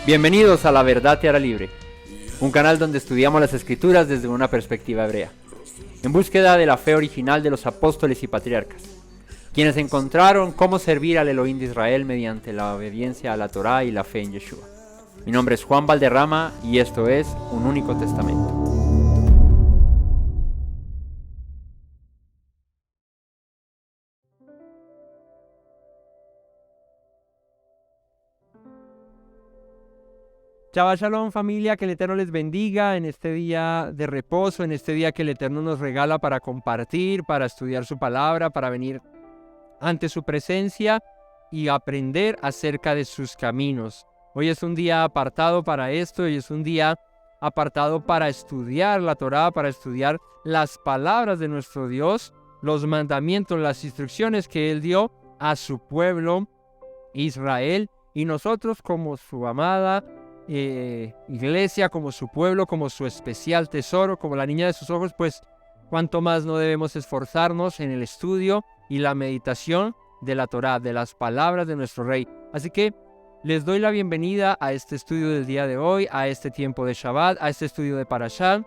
Bienvenidos a La Verdad Te Hará Libre, un canal donde estudiamos las Escrituras desde una perspectiva hebrea, en búsqueda de la fe original de los apóstoles y patriarcas, quienes encontraron cómo servir al Elohim de Israel mediante la obediencia a la Torá y la fe en Yeshua. Mi nombre es Juan Valderrama y esto es Un Único Testamento. Shabbat Shalom, familia, que el Eterno les bendiga en este día de reposo, en este día que el Eterno nos regala para compartir, para estudiar su palabra, para venir ante su presencia y aprender acerca de sus caminos. Hoy es un día apartado para esto, hoy es un día apartado para estudiar la Torá, para estudiar las palabras de nuestro Dios, los mandamientos, las instrucciones que Él dio a su pueblo Israel, y nosotros como su amada iglesia, como su pueblo, como su especial tesoro, como la niña de sus ojos, pues cuánto más no debemos esforzarnos en el estudio y la meditación de la Torá, de las palabras de nuestro Rey. Así que les doy la bienvenida a este estudio del día de hoy, a este tiempo de Shabbat, a este estudio de Parashá.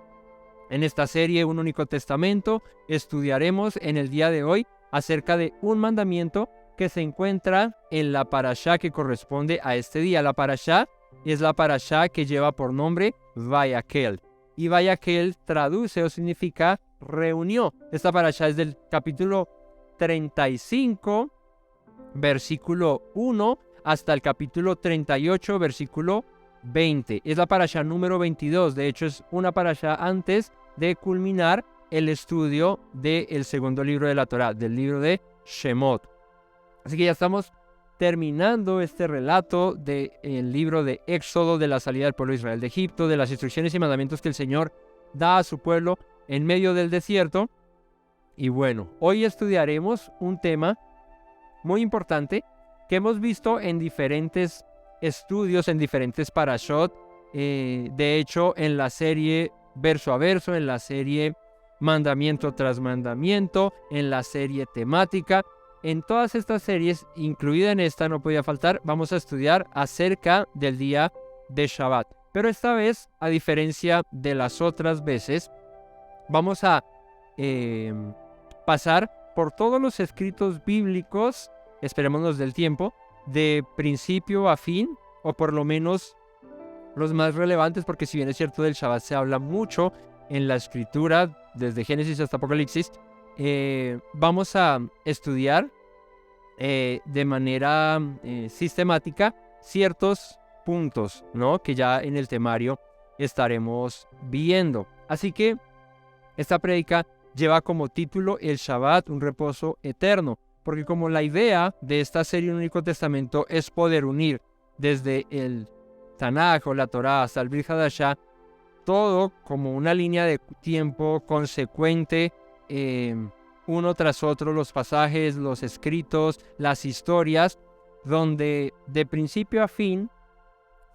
En esta serie Un Único Testamento estudiaremos en el día de hoy acerca de un mandamiento que se encuentra en la Parashá que corresponde a este día. La Parashá es la Parashá que lleva por nombre Vayakhel. Y Vayakhel traduce o significa reunió. Esta Parashá es del capítulo 35, versículo 1, hasta el capítulo 38, versículo 20. Es la Parashá número 22. De hecho, es una Parashá antes de culminar el estudio del segundo libro de la Torá, del libro de Shemot. Así que ya estamos terminando este relato del libro de Éxodo, de la salida del pueblo de Israel de Egipto, de las instrucciones y mandamientos que el Señor da a su pueblo en medio del desierto. Y bueno, hoy estudiaremos un tema muy importante que hemos visto en diferentes estudios, en diferentes parashot. De hecho, en la serie verso a verso, en la serie mandamiento tras mandamiento, en la serie temática. En todas estas series, incluida en esta, no podía faltar, vamos a estudiar acerca del día de Shabbat. Pero esta vez, a diferencia de las otras veces, vamos a pasar por todos los escritos bíblicos, esperémonos del tiempo, de principio a fin, o por lo menos los más relevantes, porque si bien es cierto del Shabbat se habla mucho en la escritura, desde Génesis hasta Apocalipsis, vamos a estudiar de manera sistemática ciertos puntos, ¿no?, que ya en el temario estaremos viendo. Así que esta prédica lleva como título El Shabbat, un reposo eterno, porque como la idea de esta serie Un Único Testamento es poder unir desde el Tanaj o la Torá hasta el Brit Hadashah, todo como una línea de tiempo consecuente, uno tras otro, los pasajes, los escritos, las historias, donde de principio a fin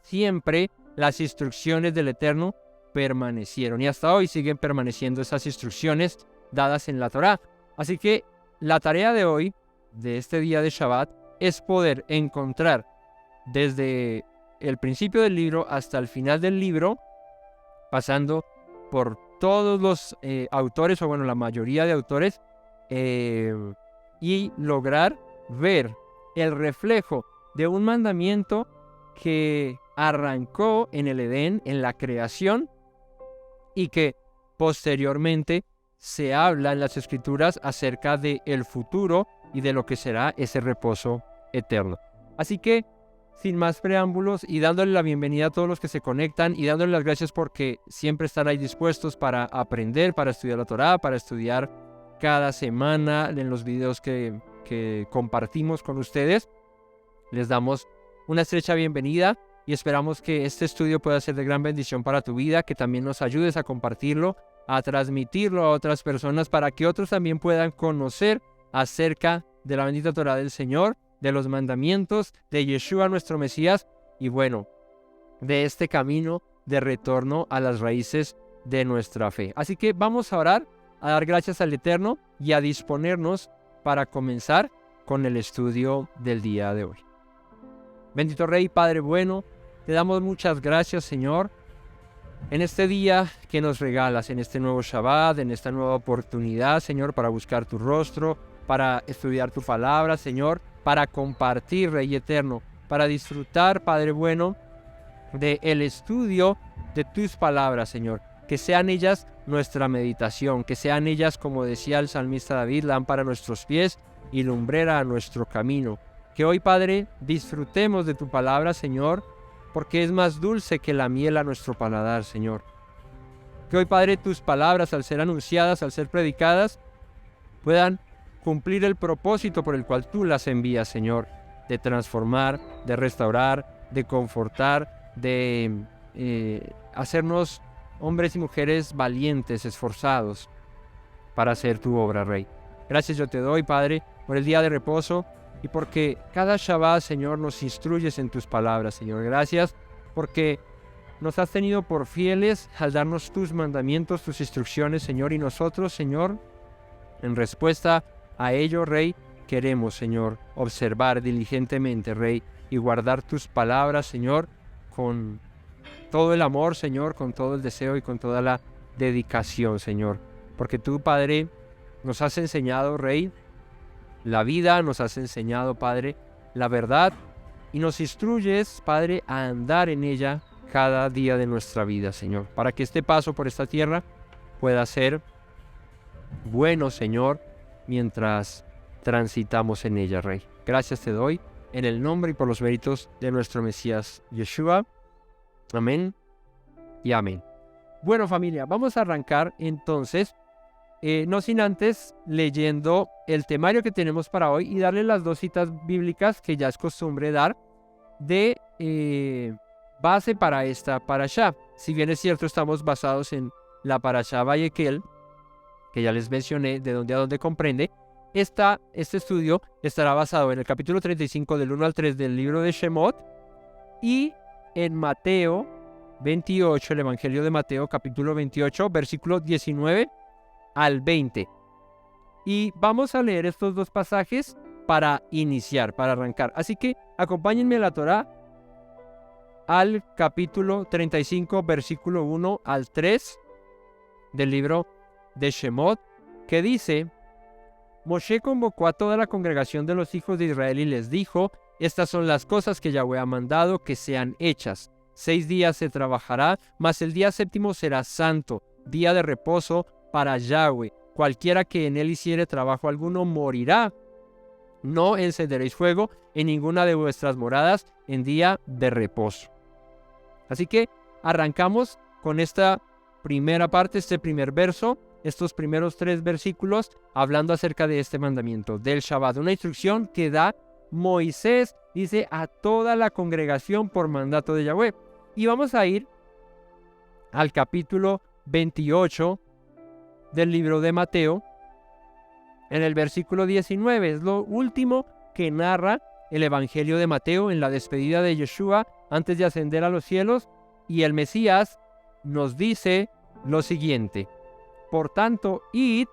siempre las instrucciones del Eterno permanecieron, y hasta hoy siguen permaneciendo esas instrucciones dadas en la Torá. Así que la tarea de hoy, de este día de Shabbat, es poder encontrar desde el principio del libro hasta el final del libro, pasando por todos los autores, o bueno, la mayoría de autores, y lograr ver el reflejo de un mandamiento que arrancó en el Edén, en la creación, y que posteriormente se habla en las Escrituras acerca del futuro y de lo que será ese reposo eterno. Así que, sin más preámbulos, y dándole la bienvenida a todos los que se conectan, y dándole las gracias porque siempre están ahí dispuestos para aprender, para estudiar la Torá, para estudiar cada semana en los videos que compartimos con ustedes, les damos una estrecha bienvenida y esperamos que este estudio pueda ser de gran bendición para tu vida, que también nos ayudes a compartirlo, a transmitirlo a otras personas para que otros también puedan conocer acerca de la bendita Torá del Señor, de los mandamientos, de Yeshua nuestro Mesías, y bueno, de este camino de retorno a las raíces de nuestra fe. Así que vamos a orar, a dar gracias al Eterno y a disponernos para comenzar con el estudio del día de hoy. Bendito Rey, Padre bueno, te damos muchas gracias, Señor, en este día que nos regalas, en este nuevo Shabbat, en esta nueva oportunidad, Señor, para buscar tu rostro, para estudiar tu palabra, Señor, para compartir, Rey eterno, para disfrutar, Padre bueno, del estudio de tus palabras, Señor. Que sean ellas nuestra meditación, que sean ellas, como decía el salmista David, lámpara a nuestros pies y lumbrera a nuestro camino. Que hoy, Padre, disfrutemos de tu palabra, Señor, porque es más dulce que la miel a nuestro paladar, Señor. Que hoy, Padre, tus palabras, al ser anunciadas, al ser predicadas, puedan cumplir el propósito por el cual tú las envías, Señor, de transformar, de restaurar, de confortar, de hacernos hombres y mujeres valientes, esforzados para hacer tu obra, Rey. Gracias yo te doy, Padre, por el día de reposo y porque cada Shabbat, Señor, nos instruyes en tus palabras, Señor. Gracias porque nos has tenido por fieles al darnos tus mandamientos, tus instrucciones, Señor, y nosotros, Señor, en respuesta a ello, Rey, queremos, Señor, observar diligentemente, Rey, y guardar tus palabras, Señor, con todo el amor, Señor, con todo el deseo y con toda la dedicación, Señor. Porque tú, Padre, nos has enseñado, Rey, la vida, nos has enseñado, Padre, la verdad, y nos instruyes, Padre, a andar en ella cada día de nuestra vida, Señor, para que este paso por esta tierra pueda ser bueno, Señor, mientras transitamos en ella, Rey. Gracias te doy, en el nombre y por los méritos de nuestro Mesías Yeshua. Amén y amén. Bueno, familia, vamos a arrancar entonces, no sin antes leyendo el temario que tenemos para hoy y darle las dos citas bíblicas que ya es costumbre dar de base para esta parashá. Si bien es cierto, estamos basados en la parashá Vayekel, que ya les mencioné de dónde a dónde comprende. Este estudio estará basado en el capítulo 35 del 1 al 3 del libro de Shemot y en Mateo 28, el Evangelio de Mateo, capítulo 28, versículo 19 al 20. Y vamos a leer estos dos pasajes para iniciar, para arrancar. Así que acompáñenme a la Torá al capítulo 35, versículo 1 al 3 del libro de Shemot, que dice: Moshe convocó a toda la congregación de los hijos de Israel y les dijo: estas son las cosas que Yahweh ha mandado que sean hechas. 6 días se trabajará, mas el día séptimo será santo, día de reposo para Yahweh. Cualquiera que en él hiciere trabajo alguno morirá. No encenderéis fuego en ninguna de vuestras moradas en día de reposo. Así que arrancamos con esta primera parte, este primer verso, estos primeros 3 versículos, hablando acerca de este mandamiento del Shabbat, una instrucción que da Moisés, dice, a toda la congregación por mandato de Yahweh. Y vamos a ir al capítulo 28 del libro de Mateo, en el versículo 19. Es lo último que narra el Evangelio de Mateo en la despedida de Yeshua antes de ascender a los cielos. Y el Mesías nos dice lo siguiente: por tanto, id,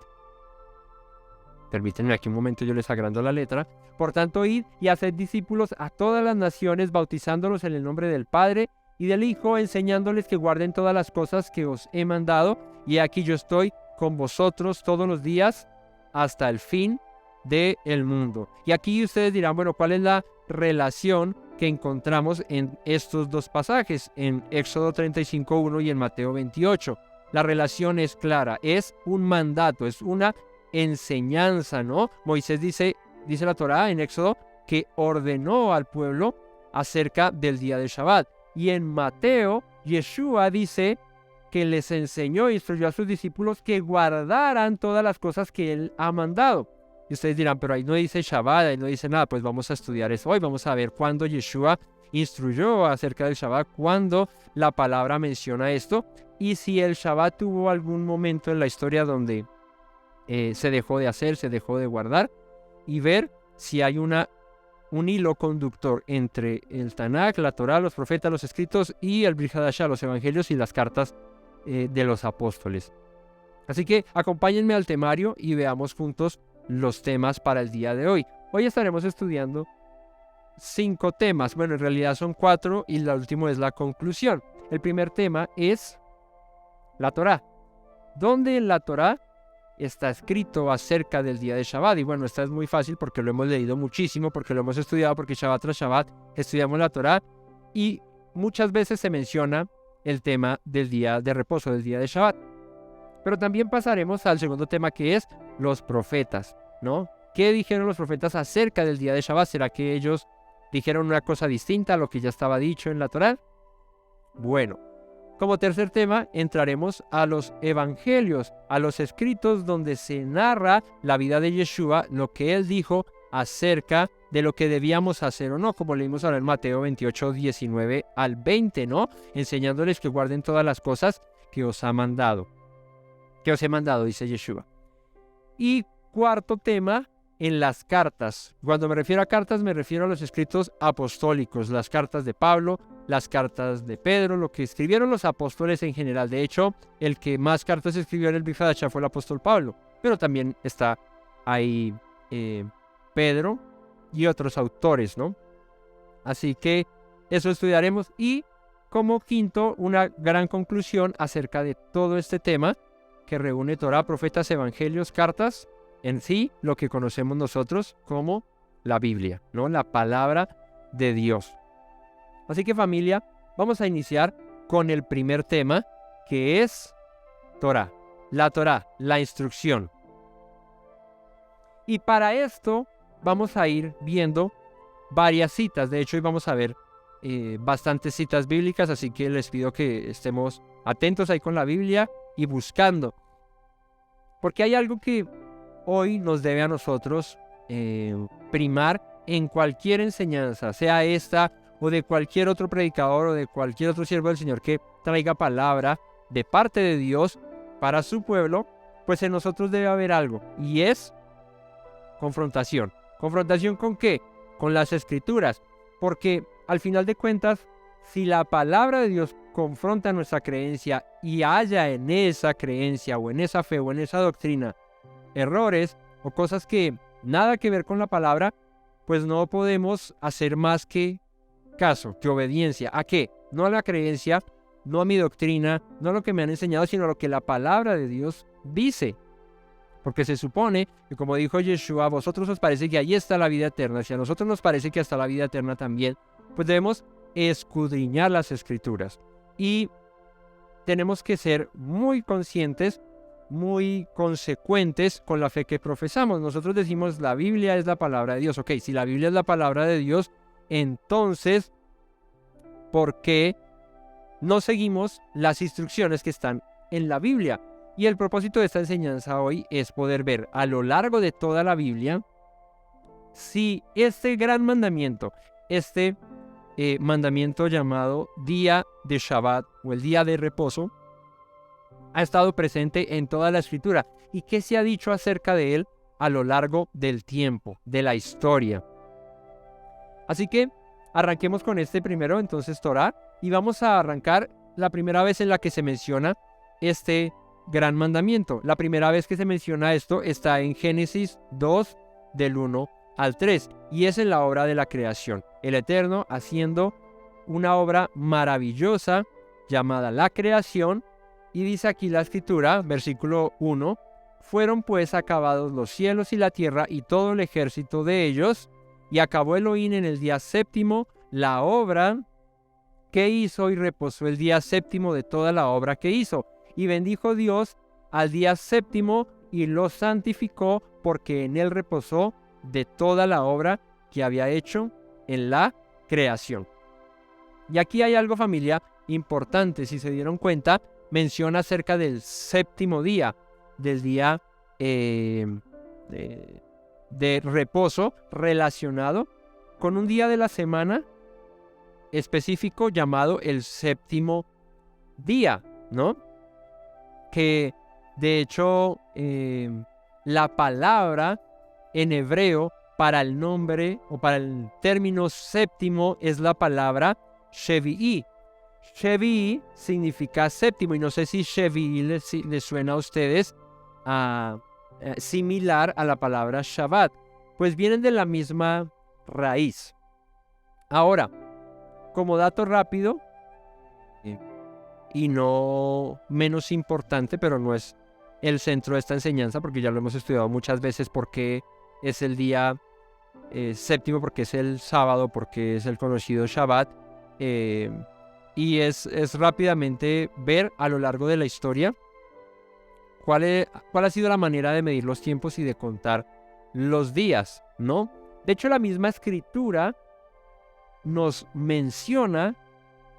permítanme aquí un momento, yo les agrando la letra. Por tanto, id y haced discípulos a todas las naciones, bautizándolos en el nombre del Padre y del Hijo, enseñándoles que guarden todas las cosas que os he mandado. Y aquí yo estoy con vosotros todos los días hasta el fin del mundo. Y aquí ustedes dirán, bueno, ¿cuál es la relación que encontramos en estos dos pasajes, en Éxodo 35:1 y en Mateo 28? La relación es clara, es un mandato, es una enseñanza, ¿no? Moisés dice la Torá en Éxodo que ordenó al pueblo acerca del día de Shabbat. Y en Mateo, Yeshua dice que les enseñó e instruyó a sus discípulos que guardaran todas las cosas que él ha mandado. Y ustedes dirán, pero ahí no dice Shabbat, ahí no dice nada. Pues vamos a estudiar eso hoy, vamos a ver cuándo Yeshua instruyó acerca del Shabbat, cuándo la palabra menciona esto, y si el Shabbat tuvo algún momento en la historia donde se dejó de hacer, se dejó de guardar, y ver si hay un hilo conductor entre el Tanakh, la Torá, los profetas, los escritos y el Brit Hadashah, los evangelios y las cartas de los apóstoles. Así que acompáñenme al temario y veamos juntos los temas para el día de hoy. Hoy estaremos estudiando 5 temas. Bueno, en realidad son 4 y el último es la conclusión. El primer tema es la Torá. ¿Dónde en la Torá está escrito acerca del día de Shabbat? Y bueno, esta es muy fácil porque lo hemos leído muchísimo, porque lo hemos estudiado, porque Shabbat tras Shabbat estudiamos la Torá y muchas veces se menciona el tema del día de reposo, del día de Shabbat. Pero también pasaremos al segundo tema, que es los profetas, ¿no? ¿Qué dijeron los profetas acerca del día de Shabbat? ¿Será que ellos dijeron una cosa distinta a lo que ya estaba dicho en la Torá? Bueno, como tercer tema entraremos a los evangelios, a los escritos donde se narra la vida de Yeshua, lo que él dijo acerca de lo que debíamos hacer o no, como leímos ahora en Mateo 28, 19 al 20, ¿no? Enseñándoles que guarden todas las cosas que os he mandado, dice Yeshua. Y cuarto tema, en las cartas. Cuando me refiero a cartas, me refiero a los escritos apostólicos, las cartas de Pablo, las cartas de Pedro, lo que escribieron los apóstoles en general. De hecho, el que más cartas escribió en el Brit Hadashah fue el apóstol Pablo, pero también está ahí Pedro y otros autores, ¿no? Así que eso estudiaremos. Y como quinto, una gran conclusión acerca de todo este tema que reúne Torá, profetas, evangelios, cartas, en sí, lo que conocemos nosotros como la Biblia, ¿no? La palabra de Dios. Así que, familia, vamos a iniciar con el primer tema, que es Torá, la instrucción. Y para esto vamos a ir viendo varias citas. De hecho, hoy vamos a ver bastantes citas bíblicas, así que les pido que estemos atentos ahí con la Biblia y buscando. Porque hay algo que hoy nos debe a nosotros primar en cualquier enseñanza, sea esta o de cualquier otro predicador o de cualquier otro siervo del Señor que traiga palabra de parte de Dios para su pueblo, pues en nosotros debe haber algo, y es confrontación. ¿Confrontación con qué? Con las Escrituras, porque al final de cuentas, si la palabra de Dios confronta nuestra creencia y haya en esa creencia o en esa fe o en esa doctrina errores o cosas que nada que ver con la palabra, pues no podemos hacer más que caso, que obediencia. ¿A qué? No a la creencia, no a mi doctrina, no a lo que me han enseñado, sino a lo que la palabra de Dios dice. Porque se supone que, como dijo Yeshua, a vosotros os parece que ahí está la vida eterna. Si a nosotros nos parece que hasta la vida eterna también, pues debemos escudriñar las Escrituras. Y tenemos que ser muy conscientes, muy consecuentes con la fe que profesamos. Nosotros decimos la Biblia es la palabra de Dios. Ok, si la Biblia es la palabra de Dios, entonces, ¿por qué no seguimos las instrucciones que están en la Biblia? Y el propósito de esta enseñanza hoy es poder ver a lo largo de toda la Biblia si este gran mandamiento, mandamiento llamado día de Shabbat o el día de reposo, ha estado presente en toda la Escritura y qué se ha dicho acerca de él a lo largo del tiempo, de la historia. Así que arranquemos con este primero, entonces Torá, y vamos a arrancar la primera vez en la que se menciona este gran mandamiento. La primera vez que se menciona esto está en Génesis 2, del 1 al 3, y es en la obra de la creación. El Eterno haciendo una obra maravillosa llamada la creación, y dice aquí la Escritura, versículo 1, fueron pues acabados los cielos y la tierra y todo el ejército de ellos, y acabó Elohim en el día séptimo la obra que hizo y reposó el día séptimo de toda la obra que hizo. Y bendijo Dios al día séptimo y lo santificó porque en él reposó de toda la obra que había hecho en la creación. Y aquí hay algo, familia, importante. Si se dieron cuenta, menciona acerca del séptimo día, del día de reposo relacionado con un día de la semana específico llamado el séptimo día, ¿no? Que de hecho la palabra en hebreo para el nombre o para el término séptimo es la palabra Shevi'i. Shevi'i significa séptimo, y no sé si Shevi'i le suena a ustedes similar a la palabra Shabbat, pues vienen de la misma raíz. Ahora, como dato rápido, y no menos importante, pero no es el centro de esta enseñanza, porque ya lo hemos estudiado muchas veces, porque es el día séptimo, porque es el sábado, porque es el conocido Shabbat, y es rápidamente ver a lo largo de la historia cuál ha sido la manera de medir los tiempos y de contar los días, ¿no? De hecho, la misma escritura nos menciona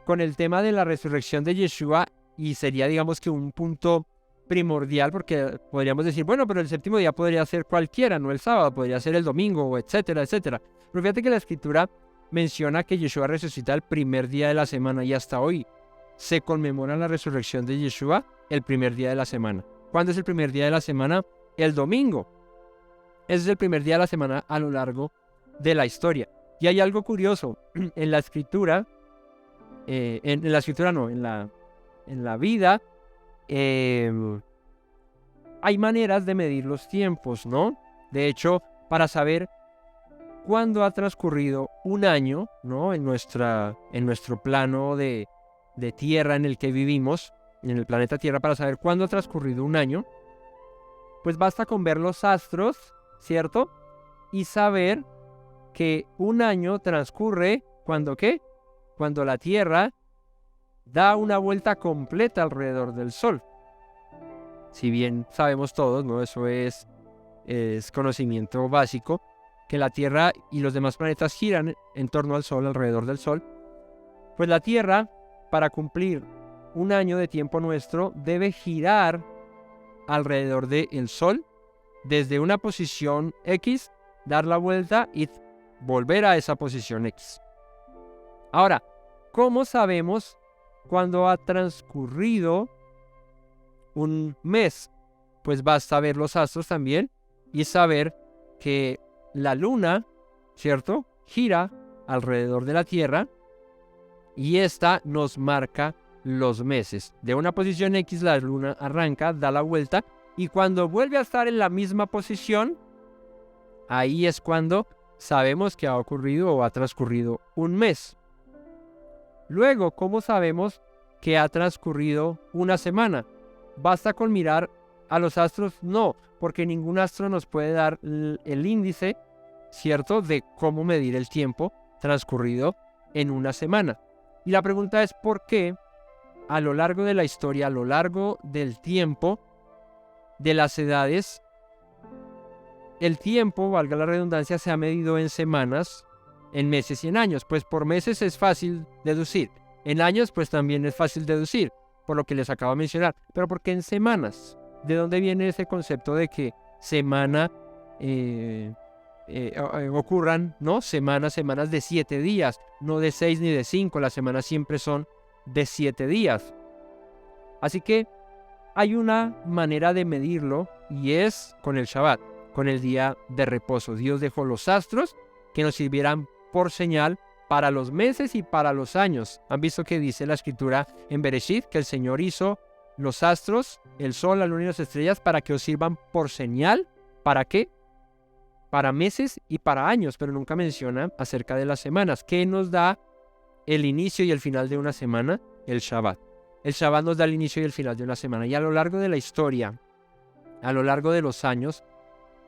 con el tema de la resurrección de Yeshua, y sería, digamos, que un punto primordial, porque podríamos decir, bueno, pero el séptimo día podría ser cualquiera, no el sábado, podría ser el domingo, etcétera, etcétera. Pero fíjate que la escritura menciona que Yeshua resucita el primer día de la semana, y hasta hoy se conmemora la resurrección de Yeshua el primer día de la semana. ¿Cuándo es el primer día de la semana? El domingo. Ese es el primer día de la semana a lo largo de la historia. Y hay algo curioso en la escritura, en la vida, hay maneras de medir los tiempos, ¿no? De hecho, para saber cuándo ha transcurrido un año, ¿no? En nuestro plano de tierra en el que vivimos, en el planeta Tierra, para saber cuándo ha transcurrido un año, pues basta con ver los astros, ¿cierto? Y saber que un año transcurre cuando ¿qué? Cuando la Tierra da una vuelta completa alrededor del Sol. Si bien sabemos todos, ¿no? Eso es conocimiento básico, que la Tierra y los demás planetas giran en torno al Sol, alrededor del Sol. Pues la Tierra, para cumplir un año de tiempo nuestro, debe girar alrededor del Sol desde una posición X, dar la vuelta y volver a esa posición X. Ahora, ¿cómo sabemos cuándo ha transcurrido un mes? Pues basta ver los astros también y saber que la luna, ¿cierto?, gira alrededor de la Tierra, y esta nos marca los meses. De una posición X la luna arranca, da la vuelta, y cuando vuelve a estar en la misma posición, ahí es cuando sabemos que ha ocurrido o ha transcurrido un mes. Luego, ¿cómo sabemos que ha transcurrido una semana? ¿Basta con mirar a los astros? No, porque ningún astro nos puede dar el índice, ¿cierto?, de cómo medir el tiempo transcurrido en una semana. Y la pregunta es, ¿por qué a lo largo de la historia, a lo largo del tiempo, de las edades, el tiempo, valga la redundancia, se ha medido en semanas, en meses y en años? Pues por meses es fácil deducir. En años, pues también es fácil deducir, por lo que les acabo de mencionar. Pero ¿por qué en semanas? ¿De dónde viene ese concepto de que semana ocurran, ¿no?, semanas de 7 días, no de 6 ni de 5? Las semanas siempre son de 7 días. Así que hay una manera de medirlo, y es con el Shabbat, con el día de reposo. Dios dejó los astros que nos sirvieran por señal para los meses y para los años. ¿Han visto que dice la escritura en Bereshit que el Señor hizo los astros, el sol, la luna y las estrellas para que os sirvan por señal? ¿Para qué? Para meses y para años, pero nunca menciona acerca de las semanas. ¿Qué nos da el inicio y el final de una semana? El Shabbat. El Shabbat nos da el inicio y el final de una semana. Y a lo largo de la historia, a lo largo de los años,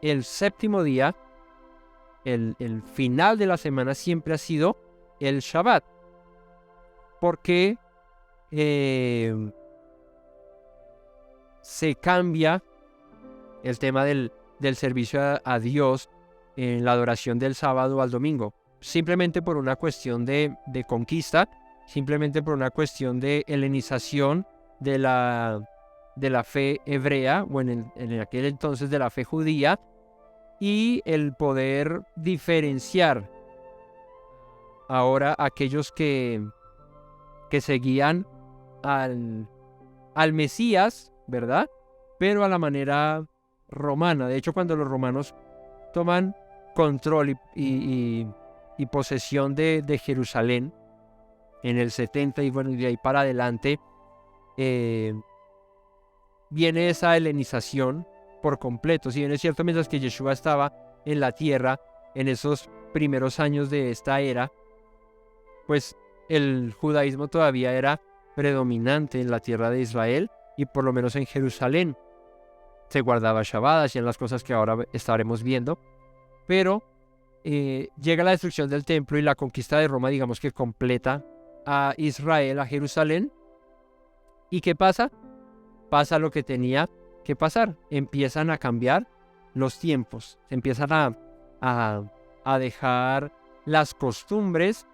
el séptimo día, el final de la semana, siempre ha sido el Shabbat. Porque se cambia el tema del servicio a Dios en la adoración del sábado al domingo, simplemente por una cuestión de conquista, simplemente por una cuestión de helenización de la fe hebrea, o en aquel entonces de la fe judía, y el poder diferenciar ahora aquellos que seguían al Mesías, ¿verdad?, pero a la manera romana. De hecho, cuando los romanos toman control y posesión de Jerusalén en el 70, y bueno, de ahí para adelante, viene esa helenización por completo. Si bien es cierto, mientras que Yeshua estaba en la tierra, en esos primeros años de esta era, pues el judaísmo todavía era predominante en la tierra de Israel y por lo menos en Jerusalén se guardaba Shabbat, hacían las cosas que ahora estaremos viendo, pero llega la destrucción del templo y la conquista de Roma, digamos que completa a Israel, a Jerusalén. ¿Y qué pasa? Pasa lo que tenía que pasar. Empiezan a cambiar los tiempos, se empiezan a dejar las costumbres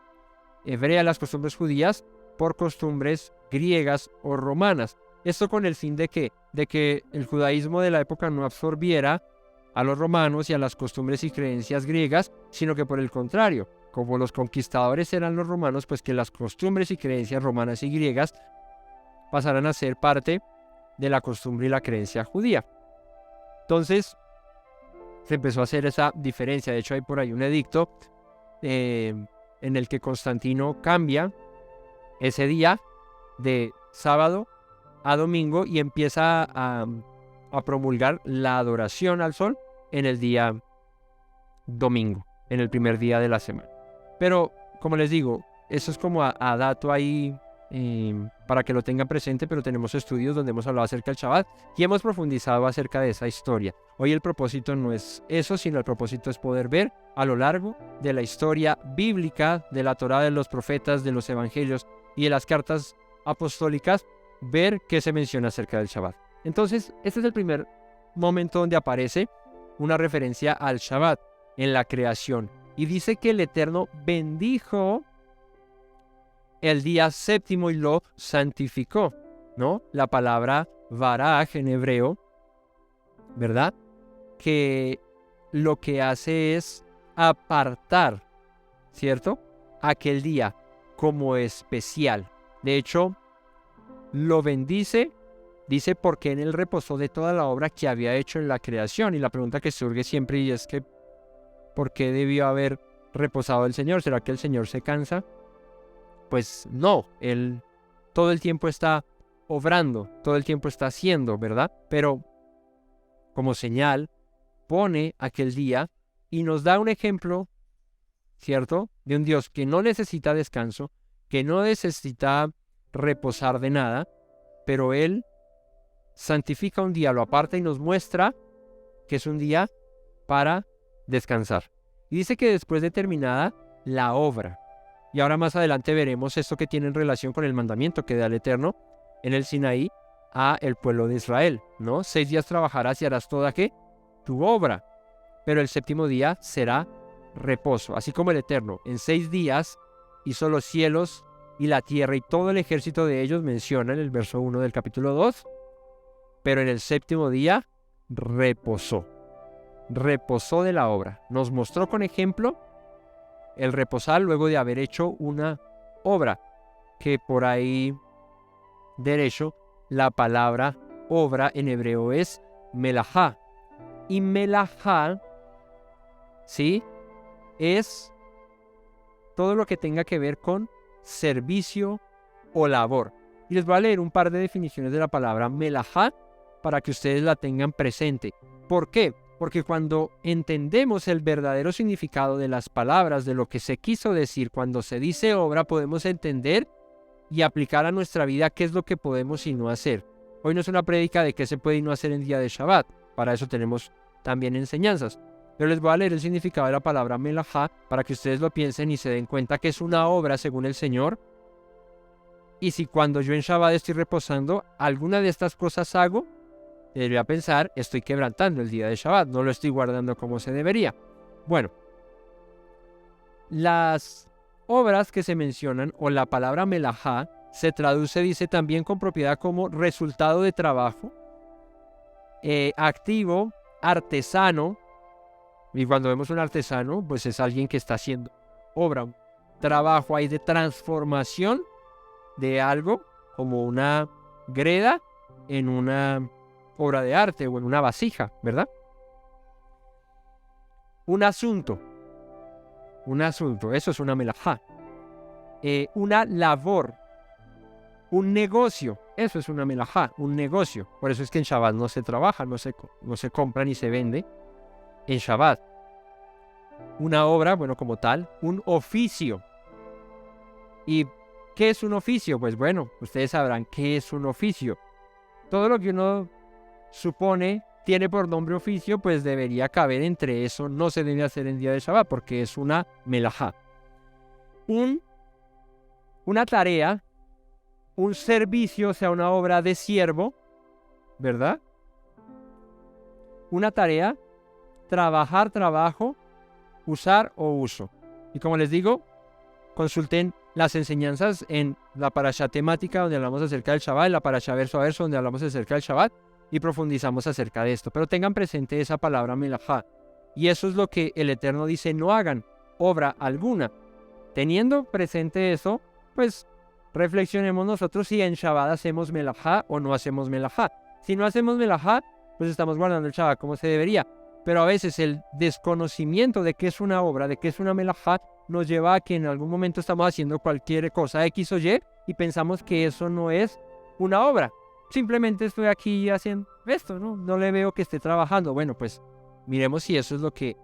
hebreas, las costumbres judías, por costumbres griegas o romanas. Esto con el fin de que el judaísmo de la época no absorbiera a los romanos y a las costumbres y creencias griegas, sino que por el contrario, como los conquistadores eran los romanos, pues que las costumbres y creencias romanas y griegas pasaran a ser parte de la costumbre y la creencia judía. Entonces, se empezó a hacer esa diferencia. De hecho, hay por ahí un edicto en el que Constantino cambia ese día de sábado a domingo y empieza a promulgar la adoración al sol en el día domingo, en el primer día de la semana. Pero, como les digo, eso es como a dato ahí para que lo tengan presente, pero tenemos estudios donde hemos hablado acerca del Shabbat y hemos profundizado acerca de esa historia. Hoy el propósito no es eso, sino el propósito es poder ver a lo largo de la historia bíblica, de la Torá, de los profetas, de los evangelios y de las cartas apostólicas, ver qué se menciona acerca del Shabbat. Entonces, este es el primer momento donde aparece una referencia al Shabbat en la creación. Y dice que el Eterno bendijo el día séptimo y lo santificó, ¿no? La palabra baraj en hebreo, ¿verdad? Que lo que hace es apartar, ¿cierto? Aquel día como especial. De hecho, lo bendice, dice, porque en él reposó de toda la obra que había hecho en la creación. Y la pregunta que surge siempre y es que, ¿por qué debió haber reposado el Señor? ¿Será que el Señor se cansa? Pues no, Él todo el tiempo está obrando, todo el tiempo está haciendo, ¿verdad? Pero como señal, pone aquel día y nos da un ejemplo, ¿cierto? De un Dios que no necesita descanso, que no necesita reposar de nada, pero Él santifica un día, lo aparta y nos muestra que es un día para descansar. Y dice que después de terminada la obra, y ahora más adelante veremos esto que tiene en relación con el mandamiento que da el Eterno en el Sinaí a el pueblo de Israel, ¿no? 6 días trabajarás y harás toda ¿qué? Tu obra, pero el séptimo día será reposo, así como el Eterno en 6 días hizo los cielos y la tierra y todo el ejército de ellos, menciona en el verso 1 del capítulo 2, pero en el séptimo día reposó de la obra. Nos mostró con ejemplo el reposar luego de haber hecho una obra, que por ahí derecho la palabra obra en hebreo es melajá. Y melajá, ¿sí? Es todo lo que tenga que ver con servicio o labor. Y les voy a leer un par de definiciones de la palabra melajá para que ustedes la tengan presente. ¿Por qué? Porque cuando entendemos el verdadero significado de las palabras, de lo que se quiso decir cuando se dice obra, podemos entender y aplicar a nuestra vida qué es lo que podemos y no hacer. Hoy no es una prédica de qué se puede y no hacer en día de Shabbat. Para eso tenemos también enseñanzas. Pero les voy a leer el significado de la palabra melajá para que ustedes lo piensen y se den cuenta que es una obra según el Señor. Y si cuando yo en Shabbat estoy reposando, alguna de estas cosas hago, debería pensar, estoy quebrantando el día de Shabbat, no lo estoy guardando como se debería. Bueno, las obras que se mencionan, o la palabra melajá, se traduce, dice, también con propiedad como resultado de trabajo, activo, artesano, y cuando vemos un artesano, pues es alguien que está haciendo obra, un trabajo ahí de transformación de algo, como una greda en una obra de arte o en una vasija, ¿verdad? Un asunto, eso es una melajá. Una labor, un negocio, eso es una melajá, un negocio. Por eso es que en Shabbat no se trabaja, no se compra ni se vende en Shabbat. Una obra, bueno, como tal, un oficio. ¿Y qué es un oficio? Pues bueno, ustedes sabrán qué es un oficio. Todo lo que uno supone tiene por nombre oficio, pues debería caber entre eso. No se debe hacer en día de Shabbat porque es una melajá. Una tarea, un servicio, o sea, una obra de siervo, ¿verdad? Una tarea, trabajar, trabajo, usar o uso. Y como les digo, consulten las enseñanzas en la parashá temática donde hablamos acerca del Shabbat, en la parashá verso a verso donde hablamos acerca del Shabbat y profundizamos acerca de esto. Pero tengan presente esa palabra melajá. Y eso es lo que el Eterno dice, no hagan obra alguna. Teniendo presente eso, pues reflexionemos nosotros si en Shabbat hacemos melajá o no hacemos melajá. Si no hacemos melajá, pues estamos guardando el Shabbat como se debería. Pero a veces el desconocimiento de qué es una obra, de qué es una melajá, nos lleva a que en algún momento estamos haciendo cualquier cosa X o Y y pensamos que eso no es una obra. Simplemente estoy aquí haciendo esto, ¿no? No le veo que esté trabajando. Bueno, pues miremos si eso es lo que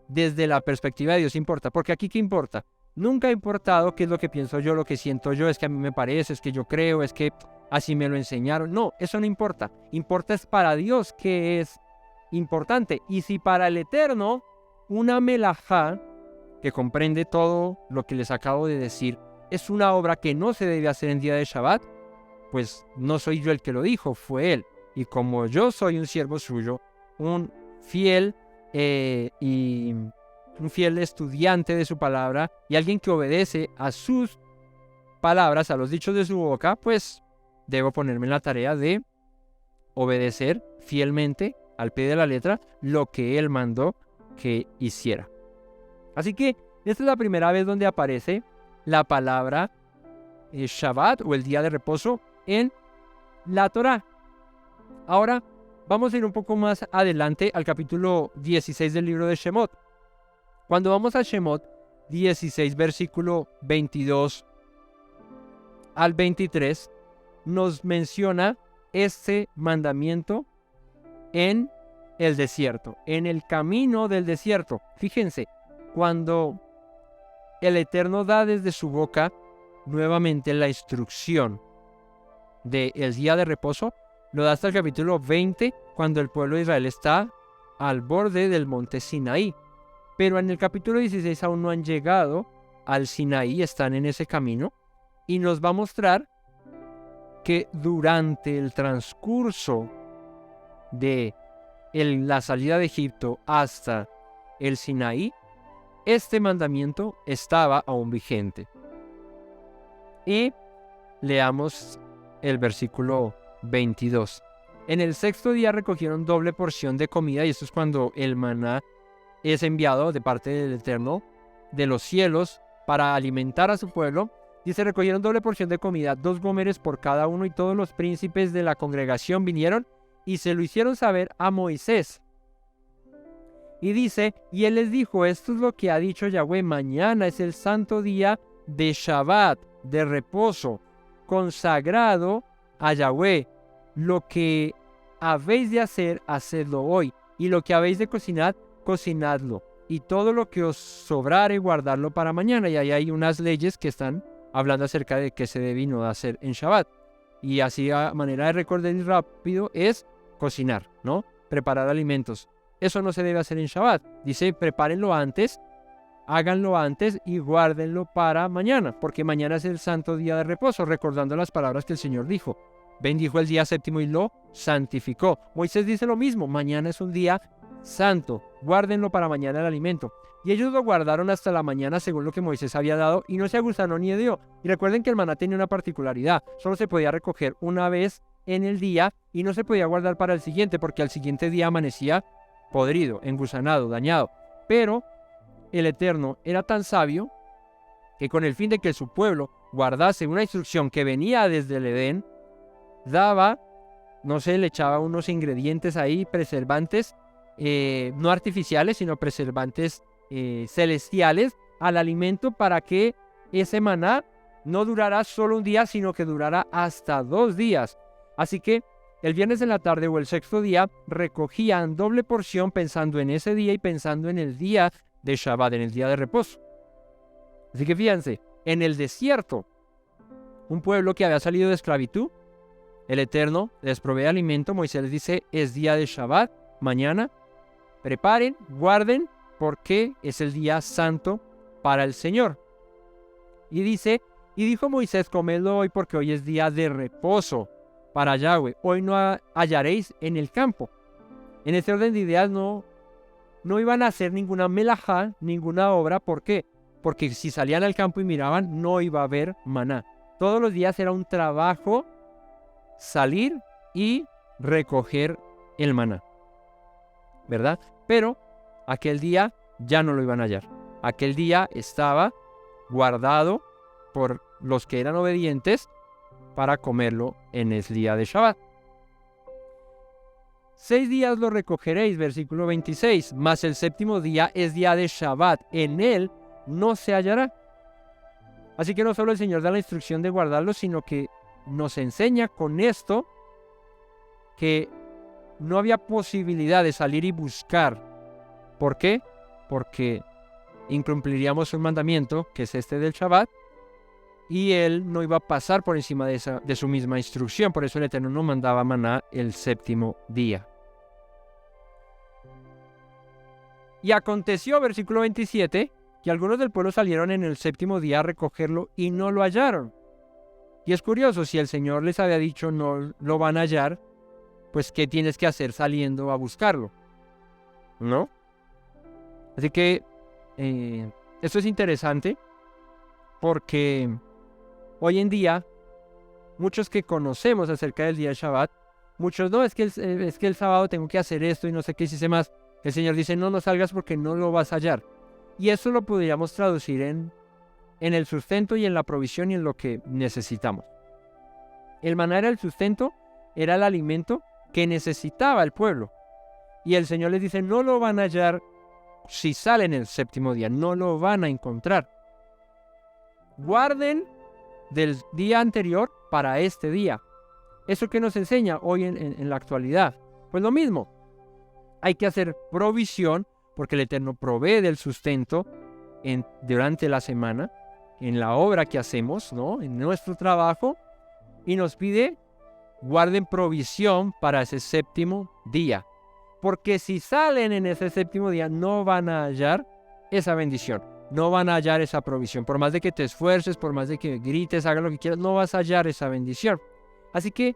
desde la perspectiva de Dios importa. Porque aquí, ¿qué importa? Nunca ha importado qué es lo que pienso yo, lo que siento yo, es que a mí me parece, es que yo creo, es que así me lo enseñaron. No, eso no importa. Importa es para Dios que es importante. Y si para el Eterno una melajá, que comprende todo lo que les acabo de decir, es una obra que no se debe hacer en día de Shabbat, pues no soy yo el que lo dijo, fue Él. Y como yo soy un siervo suyo, un fiel un fiel estudiante de su palabra y alguien que obedece a sus palabras, a los dichos de su boca, pues debo ponerme en la tarea de obedecer fielmente al pie de la letra lo que Él mandó que hiciera. Así que esta es la primera vez donde aparece la palabra Shabbat o el día de reposo en la Torá. Ahora vamos a ir un poco más adelante al capítulo 16 del libro de Shemot. Cuando vamos a Shemot 16, versículo 22 al 23, nos menciona este mandamiento en el desierto, en el camino del desierto. Fíjense, cuando el Eterno da desde su boca nuevamente la instrucción del día de reposo, lo da hasta el capítulo 20, cuando el pueblo de Israel está al borde del monte Sinaí. Pero en el capítulo 16 aún no han llegado al Sinaí, están en ese camino, y nos va a mostrar que durante el transcurso de la salida de Egipto hasta el Sinaí, este mandamiento estaba aún vigente. Y leamos el versículo 22. En el sexto día recogieron doble porción de comida, y esto es cuando el maná es enviado de parte del Eterno de los cielos para alimentar a su pueblo. Dice, recogieron doble porción de comida, 2 gómeres por cada uno, y todos los príncipes de la congregación vinieron y se lo hicieron saber a Moisés. Y dice, y él les dijo, esto es lo que ha dicho Yahweh, mañana es el santo día de Shabbat, de reposo, consagrado a Yahweh. Lo que habéis de hacer, hacedlo hoy, y lo que habéis de cocinar, cocinadlo, y todo lo que os sobrare, guardarlo para mañana. Y ahí hay unas leyes que están hablando acerca de qué se debe y no hacer en Shabbat. Y así, a manera de recordar rápido, es cocinar, ¿no? Preparar alimentos. Eso no se debe hacer en Shabbat. Dice, prepárenlo antes, háganlo antes y guárdenlo para mañana, porque mañana es el santo día de reposo, recordando las palabras que el Señor dijo. Bendijo el día séptimo y lo santificó. Moisés dice lo mismo, mañana es un día santo, guárdenlo para mañana el alimento. Y ellos lo guardaron hasta la mañana según lo que Moisés había dado, y no se agusanó ni dio. Y recuerden que el maná tenía una particularidad, solo se podía recoger una vez en el día y no se podía guardar para el siguiente, porque al siguiente día amanecía podrido, engusanado, dañado. Pero el Eterno era tan sabio que con el fin de que su pueblo guardase una instrucción que venía desde el Edén, daba, no sé, le echaba unos ingredientes ahí, preservantes, no artificiales, sino preservantes celestiales al alimento, para que ese maná no durara solo un día, sino que durara hasta 2 días. Así que el viernes en la tarde o el sexto día recogían doble porción pensando en ese día y pensando en el día de Shabbat, en el día de reposo. Así que fíjense, en el desierto un pueblo que había salido de esclavitud. El Eterno les provee alimento. Moisés les dice, es día de Shabbat, mañana. Preparen, guarden, porque es el día santo para el Señor. Y dice, y dijo Moisés, comedlo hoy porque hoy es día de reposo para Yahweh. Hoy no hallaréis en el campo. En este orden de ideas no iban a hacer ninguna melajá, ninguna obra. ¿Por qué? Porque si salían al campo y miraban, no iba a haber maná. Todos los días era un trabajo salir y recoger el maná, ¿verdad? Pero aquel día ya no lo iban a hallar. Aquel día estaba guardado por los que eran obedientes para comerlo en el día de Shabbat. 6 días lo recogeréis, versículo 26, mas el séptimo día es día de Shabbat, en él no se hallará. Así que no solo el Señor da la instrucción de guardarlo, sino que nos enseña con esto que no había posibilidad de salir y buscar. ¿Por qué? Porque incumpliríamos un mandamiento, que es este del Shabbat, y él no iba a pasar por encima de su misma instrucción. Por eso el Eterno no mandaba maná el séptimo día. Y aconteció, versículo 27, que algunos del pueblo salieron en el séptimo día a recogerlo y no lo hallaron. Y es curioso, si el Señor les había dicho no lo van a hallar, pues ¿qué tienes que hacer saliendo a buscarlo? ¿No? Así que esto es interesante porque hoy en día muchos que conocemos acerca del día de Shabbat, muchos no, es que el sábado tengo que hacer esto y no sé qué hice más. El Señor dice no salgas porque no lo vas a hallar. Y eso lo podríamos traducir en el sustento y en la provisión y en lo que necesitamos. El maná era el sustento, era el alimento que necesitaba el pueblo. Y el Señor les dice, no lo van a hallar si salen el séptimo día, no lo van a encontrar. Guarden del día anterior para este día. ¿Eso qué nos enseña hoy en la actualidad? Pues lo mismo, hay que hacer provisión porque el Eterno provee del sustento durante la semana, en la obra que hacemos, ¿no? En nuestro trabajo, y nos pide guarden provisión para ese séptimo día, porque si salen en ese séptimo día no van a hallar esa bendición, no van a hallar esa provisión. Por más de que te esfuerces, por más de que grites, hagas lo que quieras, no vas a hallar esa bendición. Así que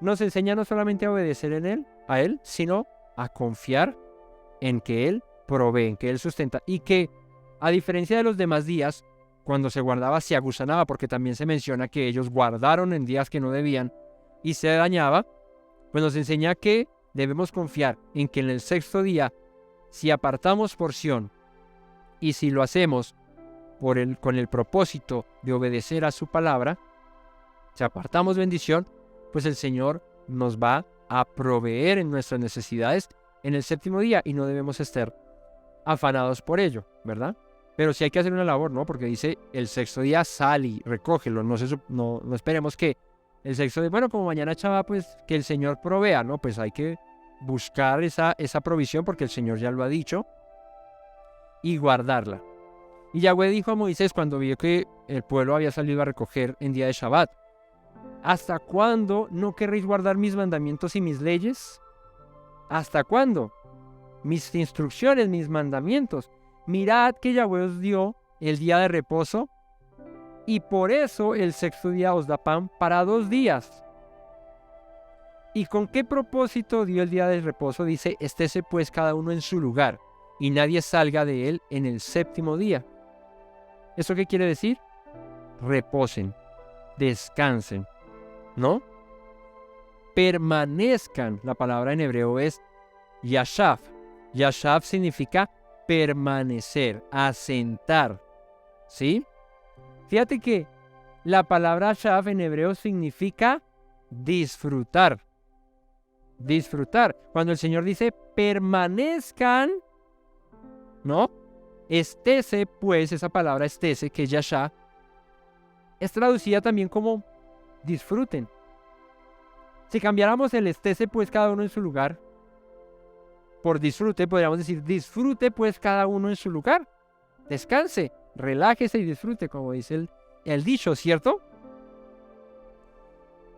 nos enseña no solamente a obedecer a Él, sino a confiar en que Él provee, en que Él sustenta, y que a diferencia de los demás días, cuando se guardaba se agusanaba, porque también se menciona que ellos guardaron en días que no debían y se dañaba, pues nos enseña que debemos confiar en que en el sexto día, si apartamos porción y si lo hacemos con el propósito de obedecer a su palabra, si apartamos bendición, pues el Señor nos va a proveer en nuestras necesidades en el séptimo día y no debemos estar afanados por ello, ¿verdad? Pero sí hay que hacer una labor, ¿no? Porque dice, el sexto día sal y recógelo. No esperemos que el sexto día, bueno, como mañana Shabbat, pues que el Señor provea, ¿no? Pues hay que buscar esa provisión porque el Señor ya lo ha dicho y guardarla. Y Yahweh dijo a Moisés cuando vio que el pueblo había salido a recoger en día de Shabbat, ¿hasta cuándo no querréis guardar mis mandamientos y mis leyes? ¿Hasta cuándo? Mis instrucciones, mis mandamientos. Mirad que Yahweh os dio el día de reposo y por eso el sexto día os da pan para 2 días. ¿Y con qué propósito dio el día de reposo? Dice, estése pues cada uno en su lugar y nadie salga de él en el séptimo día. ¿Eso qué quiere decir? Reposen, descansen, ¿no? Permanezcan. La palabra en hebreo es yashav. Yashav significa permanecer, asentar, ¿sí? Fíjate que la palabra yashav en hebreo significa disfrutar. Disfrutar. Cuando el Señor dice permanezcan, ¿no? Estése, pues, esa palabra estése, que es yashav, es traducida también como disfruten. Si cambiáramos el estése, pues, cada uno en su lugar, por disfrute, podríamos decir, disfrute pues cada uno en su lugar. Descanse, relájese y disfrute, como dice el dicho, ¿cierto?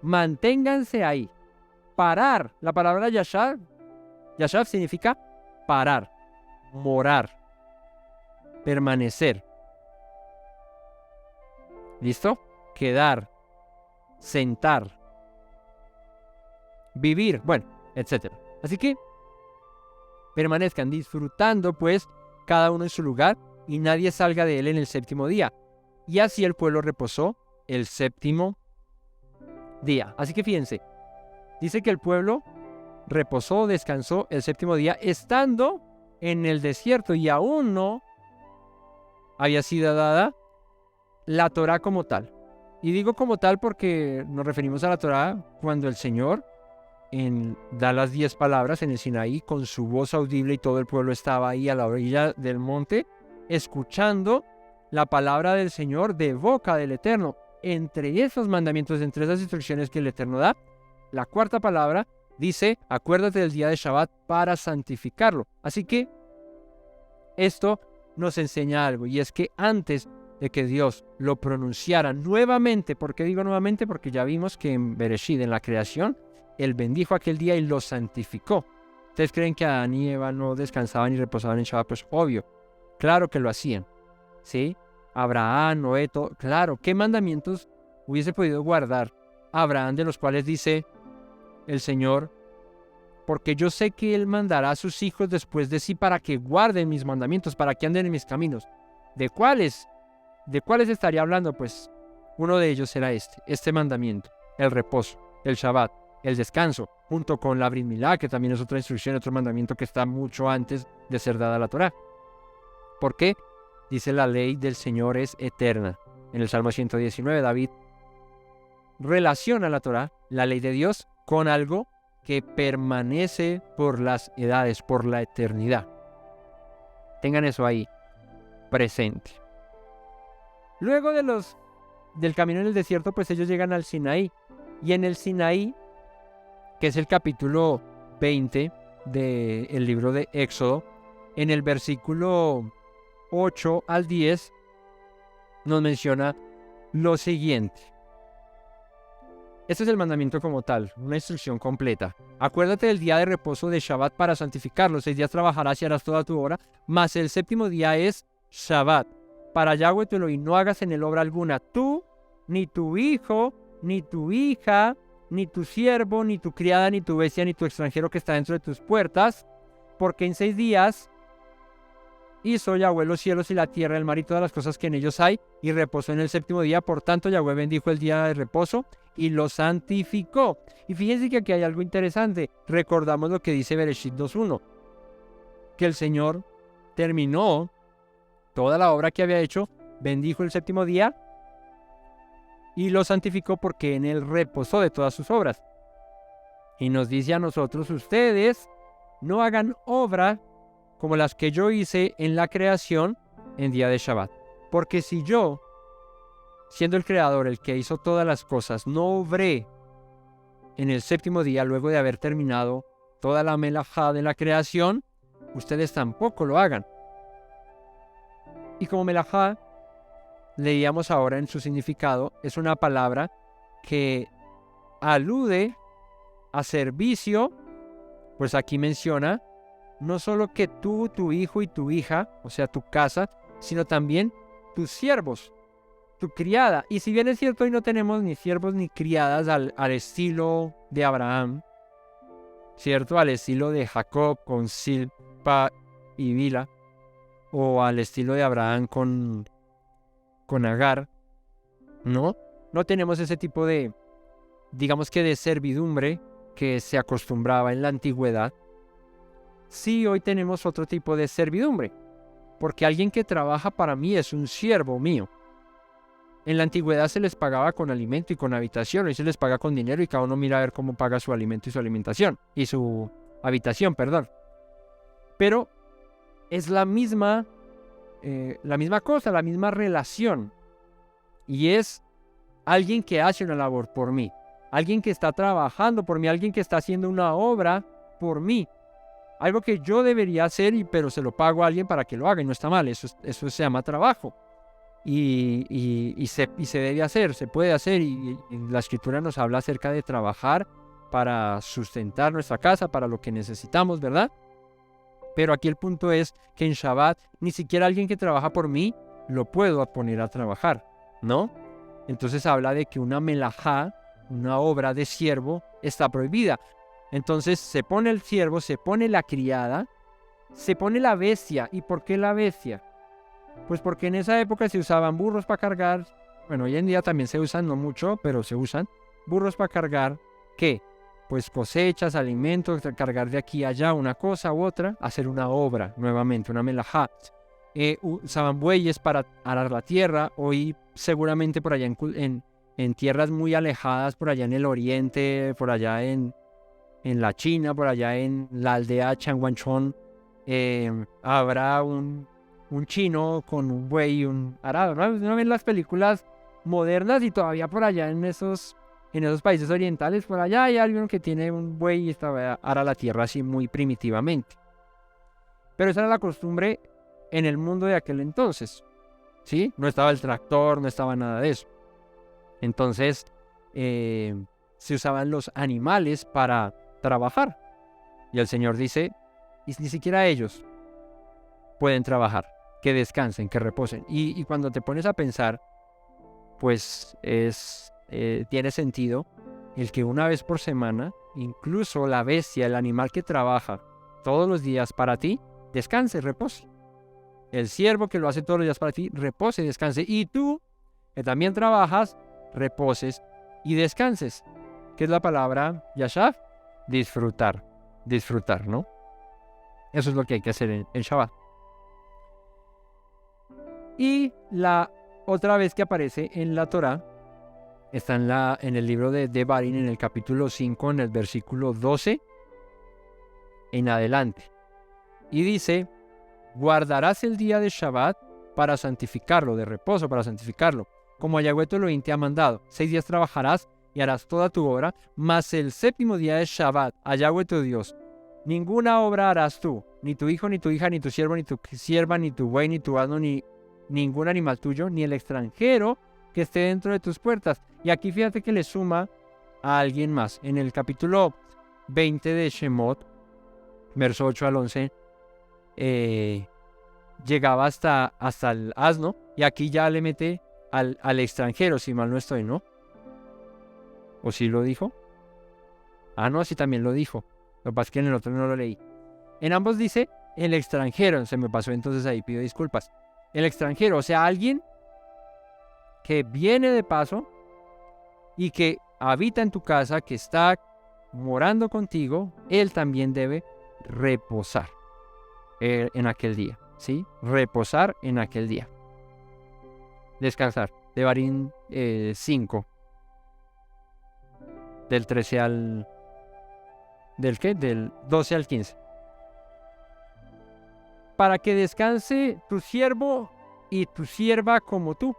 Manténganse ahí. Parar. La palabra yashav significa parar, morar, permanecer. ¿Listo? Quedar, sentar, vivir, bueno, etc. Así que permanezcan disfrutando pues cada uno en su lugar y nadie salga de él en el séptimo día. Y así el pueblo reposó el séptimo día. Así que fíjense, dice que el pueblo reposó, descansó el séptimo día estando en el desierto y aún no había sido dada la Torá como tal. Y digo como tal porque nos referimos a la Torá cuando el Señor da las 10 palabras en el Sinaí con su voz audible y todo el pueblo estaba ahí a la orilla del monte escuchando la palabra del Señor de boca del Eterno. Entre esos mandamientos, entre esas instrucciones que el Eterno da, la cuarta palabra dice: acuérdate del día de Shabbat para santificarlo. Así que esto nos enseña algo, y es que antes de que Dios lo pronunciara nuevamente, ¿por qué digo nuevamente? Porque ya vimos que en Bereshit, en la creación, Él bendijo aquel día y lo santificó. ¿Ustedes creen que Adán y Eva no descansaban y reposaban en Shabbat? Pues obvio, claro que lo hacían, ¿sí? Abraham, Noé, todo, claro, ¿qué mandamientos hubiese podido guardar Abraham, de los cuales dice el Señor: porque yo sé que Él mandará a sus hijos después de sí para que guarden mis mandamientos, para que anden en mis caminos? ¿De cuáles estaría hablando? Pues uno de ellos era este mandamiento, el reposo, el Shabbat, el descanso, junto con la Brit Milá, que también es otra instrucción, otro mandamiento que está mucho antes de ser dada la Torá. ¿Por qué? Dice: la ley del Señor es eterna. En el Salmo 119, David relaciona la Torá, la ley de Dios, con algo que permanece por las edades, por la eternidad. Tengan eso ahí presente. Luego del camino en el desierto, pues ellos llegan al Sinaí. Y en el Sinaí, que es el capítulo 20 del libro de Éxodo, en el versículo 8 al 10, nos menciona lo siguiente. Este es el mandamiento como tal, una instrucción completa. Acuérdate del día de reposo de Shabbat para santificarlo. 6 días trabajarás y harás toda tu obra, mas el séptimo día es Shabbat. Para Yahweh tu Elohim no hagas en él obra alguna, tú, ni tu hijo, ni tu hija, ni tu siervo, ni tu criada, ni tu bestia, ni tu extranjero que está dentro de tus puertas, porque en 6 días hizo Yahweh los cielos y la tierra, el mar y todas las cosas que en ellos hay, y reposó en el séptimo día. Por tanto, Yahweh bendijo el día de reposo y lo santificó. Y fíjense que aquí hay algo interesante. Recordamos lo que dice Bereshit 2.1, que el Señor terminó toda la obra que había hecho, bendijo el séptimo día y lo santificó porque en él reposó de todas sus obras. Y nos dice a nosotros: ustedes no hagan obra como las que yo hice en la creación en día de Shabbat. Porque si yo, siendo el creador, el que hizo todas las cosas, no obré en el séptimo día luego de haber terminado toda la melajá de la creación, ustedes tampoco lo hagan. Y como melajá, leíamos ahora en su significado, es una palabra que alude a servicio. Pues aquí menciona no solo que tú, tu hijo y tu hija, o sea, tu casa, sino también tus siervos, tu criada. Y si bien es cierto, hoy no tenemos ni siervos ni criadas al estilo de Abraham, ¿cierto? Al estilo de Jacob con Silpa y Bila, o al estilo de Abraham con Agar, ¿no? No tenemos ese tipo de, digamos que de servidumbre que se acostumbraba en la antigüedad. Sí, hoy tenemos otro tipo de servidumbre, porque alguien que trabaja para mí es un siervo mío. En la antigüedad se les pagaba con alimento y con habitación, hoy se les paga con dinero y cada uno mira a ver cómo paga su alimento y su alimentación, y su habitación, perdón. Pero es la misma cosa, la misma relación, y es alguien que hace una labor por mí, alguien que está trabajando por mí, alguien que está haciendo una obra por mí. Algo que yo debería hacer, pero se lo pago a alguien para que lo haga y no está mal. Eso se llama trabajo. se debe hacer, se puede hacer, y la Escritura nos habla acerca de trabajar para sustentar nuestra casa, para lo que necesitamos, ¿verdad? Pero aquí el punto es que en Shabbat ni siquiera alguien que trabaja por mí lo puedo poner a trabajar, ¿no? Entonces habla de que una melajá, una obra de siervo, está prohibida. Entonces se pone el siervo, se pone la criada, se pone la bestia. ¿Y por qué la bestia? Pues porque en esa época se usaban burros para cargar. Bueno, hoy en día también se usan, no mucho, pero se usan burros para cargar, ¿qué? Pues cosechas, alimentos, cargar de aquí a allá una cosa u otra, hacer una obra nuevamente, una melajá. Usaban bueyes para arar la tierra. Hoy seguramente por allá en tierras muy alejadas, por allá en el oriente, por allá en la China, por allá en la aldea Changuanchón, habrá un chino con un buey y un arado, ¿no? ¿No ven las películas modernas? Y todavía por allá en esos países orientales, por allá hay alguien que tiene un buey y ara la tierra así muy primitivamente. Pero esa era la costumbre en el mundo de aquel entonces, ¿sí? No estaba el tractor, no estaba nada de eso. Entonces, se usaban los animales para trabajar. Y el Señor dice, y ni siquiera ellos pueden trabajar, que descansen, que reposen. Y cuando te pones a pensar, pues tiene sentido el que una vez por semana, incluso la bestia, el animal que trabaja todos los días para ti, descanse, repose. El siervo que lo hace todos los días para ti, repose, descanse. Y tú, que también trabajas, reposes y descanses. ¿Qué es la palabra yashav? Disfrutar, ¿no? Eso es lo que hay que hacer en Shabbat. Y la otra vez que aparece en la Torá está en el libro de Devarim, en el capítulo 5, en el versículo 12 en adelante. Y dice, guardarás el día de Shabbat para santificarlo, de reposo para santificarlo, como Yahweh tu Elohim te ha mandado. 6 días trabajarás y harás toda tu obra, mas el séptimo día es Shabbat, a Yahweh tu Dios. Ninguna obra harás tú, ni tu hijo, ni tu hija, ni tu siervo, ni tu sierva, ni tu buey, ni tu asno, ni ningún animal tuyo, ni el extranjero que esté dentro de tus puertas. Y aquí fíjate que le suma a alguien más. En el capítulo 20 de Shemot, verso 8 al 11, llegaba hasta el asno, y aquí ya le mete al extranjero, si mal no estoy, ¿no? ¿O sí lo dijo? Ah, no, así también lo dijo. Lo que pasa es que en el otro no lo leí. En ambos dice el extranjero, se me pasó entonces ahí, pido disculpas. El extranjero, o sea, alguien que viene de paso y que habita en tu casa, que está morando contigo, él también debe reposar en aquel día, ¿sí? Reposar en aquel día. Descansar. Devarim 5. Del 13 al... ¿Del qué? Del 12 al 15. Para que descanse tu siervo y tu sierva como tú.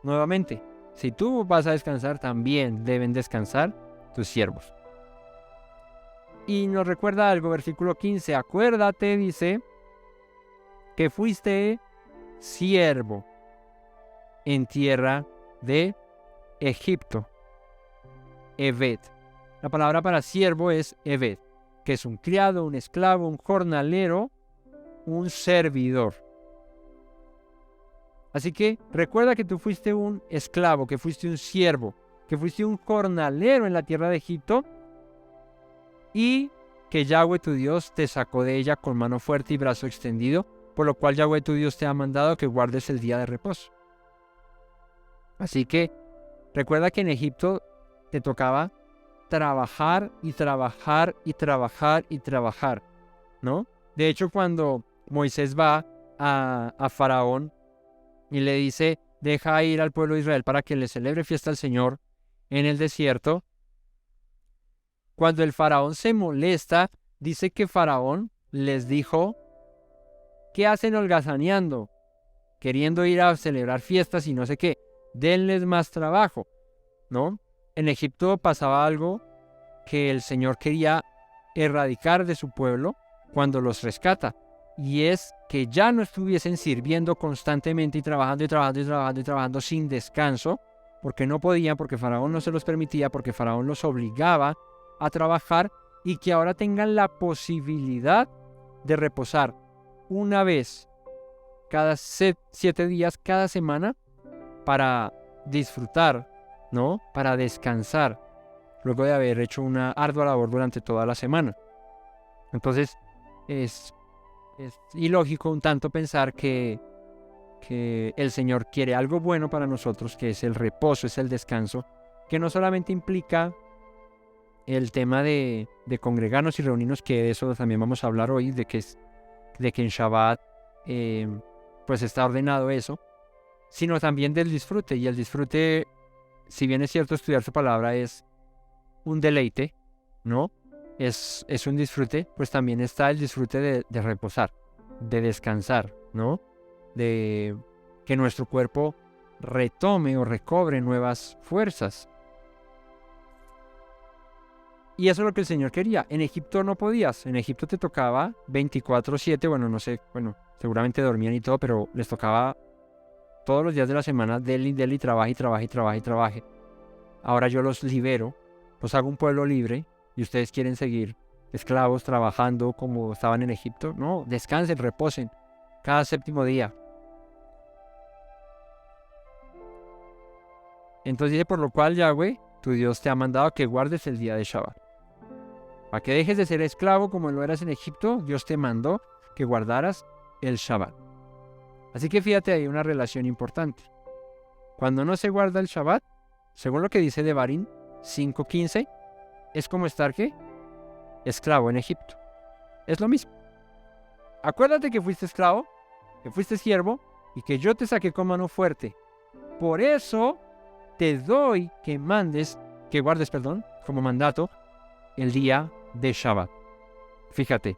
Nuevamente, si tú vas a descansar, también deben descansar tus siervos. Y nos recuerda algo, versículo 15. Acuérdate, dice, que fuiste siervo en tierra de Egipto. Eved. La palabra para siervo es Eved, que es un criado, un esclavo, un jornalero, un servidor. Así que recuerda que tú fuiste un esclavo, que fuiste un siervo, que fuiste un jornalero en la tierra de Egipto, y que Yahweh tu Dios te sacó de ella con mano fuerte y brazo extendido, por lo cual Yahweh tu Dios te ha mandado que guardes el día de reposo. Así que recuerda que en Egipto te tocaba trabajar y trabajar y trabajar y trabajar, ¿no? De hecho, cuando Moisés va a Faraón y le dice, deja ir al pueblo de Israel para que le celebre fiesta al Señor en el desierto, cuando el Faraón se molesta, dice que Faraón les dijo, ¿qué hacen holgazaneando? Queriendo ir a celebrar fiestas y no sé qué, denles más trabajo, ¿no? En Egipto pasaba algo que el Señor quería erradicar de su pueblo cuando los rescata. y es que ya no estuviesen sirviendo constantemente y trabajando y trabajando y trabajando y trabajando sin descanso, porque no podían, porque Faraón no se los permitía, porque Faraón los obligaba a trabajar, y que ahora tengan la posibilidad de reposar una vez cada 7 días, cada semana, para disfrutar, ¿no? Para descansar, luego de haber hecho una ardua labor durante toda la semana. Entonces, es ilógico un tanto pensar que el Señor quiere algo bueno para nosotros, que es el reposo, es el descanso, que no solamente implica el tema de congregarnos y reunirnos, que de eso también vamos a hablar hoy, de que en Shabbat pues está ordenado eso, sino también del disfrute. Y el disfrute, si bien es cierto estudiar su palabra es un deleite, ¿no? Es un disfrute, pues también está el disfrute de reposar, de descansar, ¿no? De que nuestro cuerpo retome o recobre nuevas fuerzas. Y eso es lo que el Señor quería. En Egipto no podías. En Egipto te tocaba 24/7. Bueno, no sé, seguramente dormían y todo, pero les tocaba todos los días de la semana, deli, trabaje. Ahora yo los libero, los hago un pueblo libre, y ustedes quieren seguir esclavos trabajando como estaban en Egipto. No, descansen, reposen cada 7º día. Entonces dice: por lo cual Yahweh, tu Dios, te ha mandado que guardes el día de Shabbat. Para que dejes de ser esclavo como lo eras en Egipto, Dios te mandó que guardaras el Shabbat. Así que fíjate, hay una relación importante. Cuando no se guarda el Shabbat, según lo que dice Devarim 5:15, es como estar, ¿qué? Esclavo en Egipto. Es lo mismo. Acuérdate que fuiste esclavo, que fuiste siervo, y que yo te saqué con mano fuerte. Por eso te doy que guardes, como mandato, el día de Shabbat. Fíjate,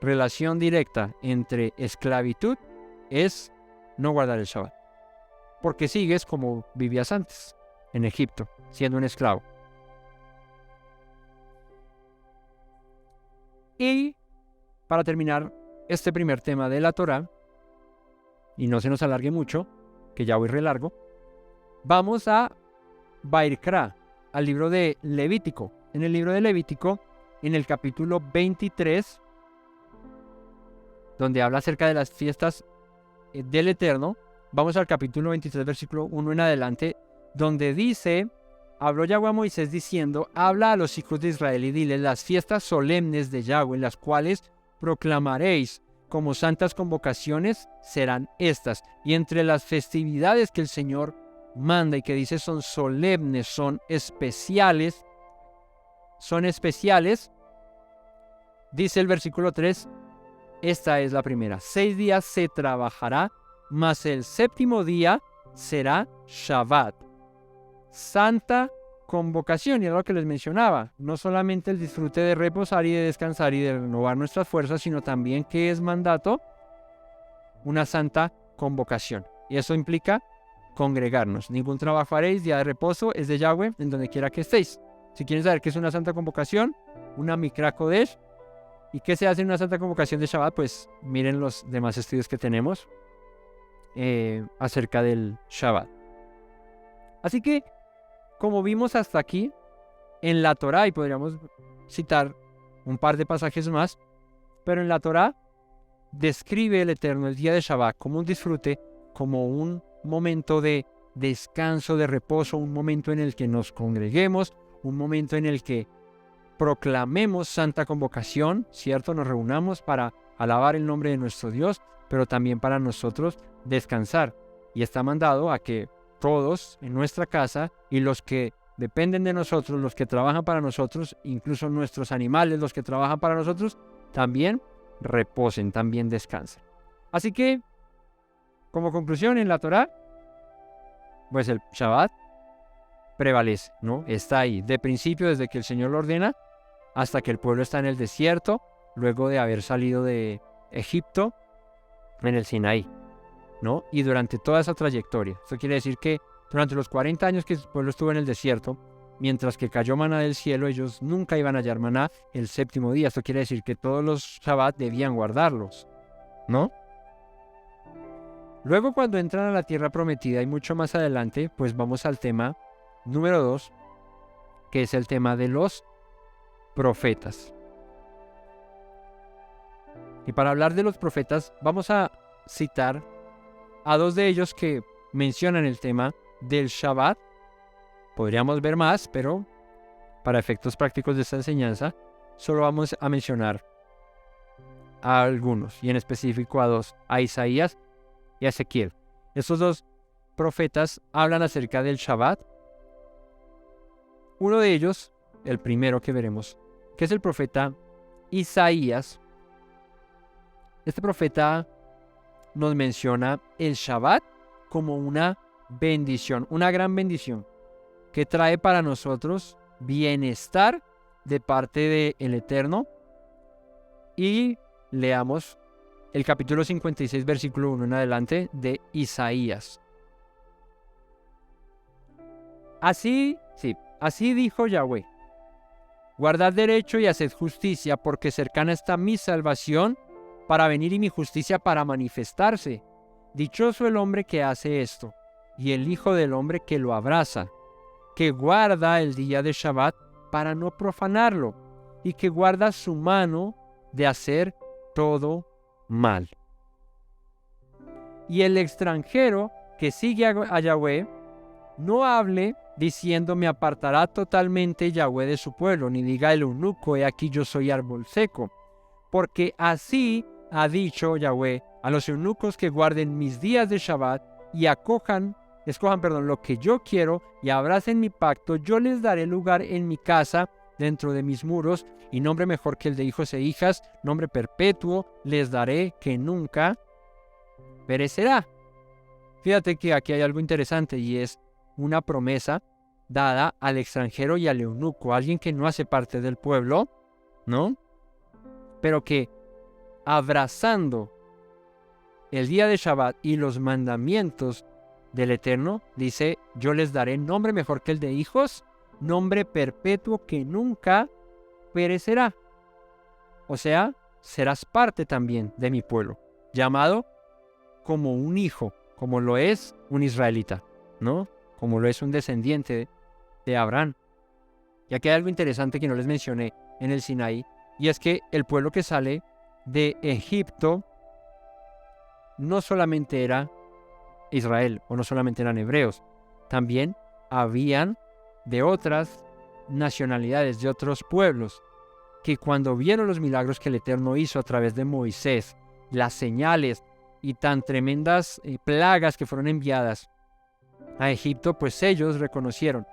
relación directa entre esclavitud es no guardar el Shabbat, porque sigues como vivías antes, en Egipto, siendo un esclavo. Y para terminar este primer tema de la Torá, y no se nos alargue mucho, que ya voy re largo, vamos a Baikra, al libro de Levítico. En el libro de Levítico, en el capítulo 23, donde habla acerca de las fiestas del Eterno, vamos al capítulo 23, versículo 1 en adelante, donde dice: habló Yahweh a Moisés diciendo: habla a los hijos de Israel y diles: las fiestas solemnes de Yahweh, las cuales proclamaréis como santas convocaciones, serán estas. Y entre las festividades que el Señor manda y que dice son solemnes, son especiales, dice el versículo 3, esta es la primera: 6 días se trabajará, mas el 7º día será Shabbat, santa convocación. Y es lo que les mencionaba, no solamente el disfrute de reposar y de descansar y de renovar nuestras fuerzas, sino también que es mandato una santa convocación. Y eso implica congregarnos. Ningún trabajo haréis, día de reposo es de Yahweh, en donde quiera que estéis. Si quieren saber qué es una santa convocación, una Mikra Kodesh, y qué se hace en una santa convocación de Shabbat, pues miren los demás estudios que tenemos acerca del Shabbat. Así que, como vimos hasta aquí, en la Torá, y podríamos citar un par de pasajes más, pero en la Torá describe el Eterno el día de Shabbat como un disfrute, como un momento de descanso, de reposo, un momento en el que nos congreguemos, un momento en el que proclamemos santa convocación, ¿cierto? Nos reunamos para alabar el nombre de nuestro Dios, pero también para nosotros descansar. Y está mandado a que todos en nuestra casa y los que dependen de nosotros, los que trabajan para nosotros, incluso nuestros animales, los que trabajan para nosotros, también reposen, también descansen. Así que, como conclusión en la Torá, pues el Shabbat prevalece, ¿no? Está ahí, de principio, desde que el Señor lo ordena, hasta que el pueblo está en el desierto, luego de haber salido de Egipto, en el Sinaí, ¿no? Y durante toda esa trayectoria. Esto quiere decir que durante los 40 años que el pueblo estuvo en el desierto, mientras que cayó maná del cielo, ellos nunca iban a hallar maná el 7º día. Esto quiere decir que todos los Shabbat debían guardarlos. ¿no? Luego, cuando entran a la tierra prometida y mucho más adelante, pues vamos al tema número 2, que es el tema de los profetas. Y para hablar de los profetas, vamos a citar a dos de ellos que mencionan el tema del Shabbat. Podríamos ver más, pero para efectos prácticos de esta enseñanza, solo vamos a mencionar a algunos, y en específico a dos, a Isaías y a Ezequiel. Estos dos profetas hablan acerca del Shabbat. Uno de ellos, el primero que veremos, que es el profeta Isaías. Este profeta nos menciona el Shabbat como una bendición, una gran bendición, que trae para nosotros bienestar de parte del Eterno. Y leamos el capítulo 56, versículo 1 en adelante de Isaías. Así dijo Yahweh: guardad derecho y haced justicia, porque cercana está mi salvación para venir y mi justicia para manifestarse. Dichoso el hombre que hace esto, y el hijo del hombre que lo abraza, que guarda el día de Shabbat para no profanarlo, y que guarda su mano de hacer todo mal. Y el extranjero que sigue a Yahweh no hable diciendo: me apartará totalmente Yahweh de su pueblo, ni diga el eunuco: he aquí yo soy árbol seco. Porque así ha dicho Yahweh a los eunucos que guarden mis días de Shabbat y escojan lo que yo quiero y abracen mi pacto, yo les daré lugar en mi casa, dentro de mis muros, y nombre mejor que el de hijos e hijas, nombre perpetuo les daré que nunca perecerá. Fíjate que aquí hay algo interesante, y es una promesa dada al extranjero y al eunuco, alguien que no hace parte del pueblo, ¿no? Pero que abrazando el día de Shabbat y los mandamientos del Eterno, dice: yo les daré nombre mejor que el de hijos, nombre perpetuo que nunca perecerá. O sea, serás parte también de mi pueblo, llamado como un hijo, como lo es un israelita, ¿no? Como lo es un descendiente de Abraham. Y aquí hay algo interesante que no les mencioné en el Sinaí, y es que el pueblo que sale de Egipto no solamente era Israel, o no solamente eran hebreos, también habían de otras nacionalidades, de otros pueblos, que cuando vieron los milagros que el Eterno hizo a través de Moisés, las señales y tan tremendas plagas que fueron enviadas a Egipto, pues ellos reconocieron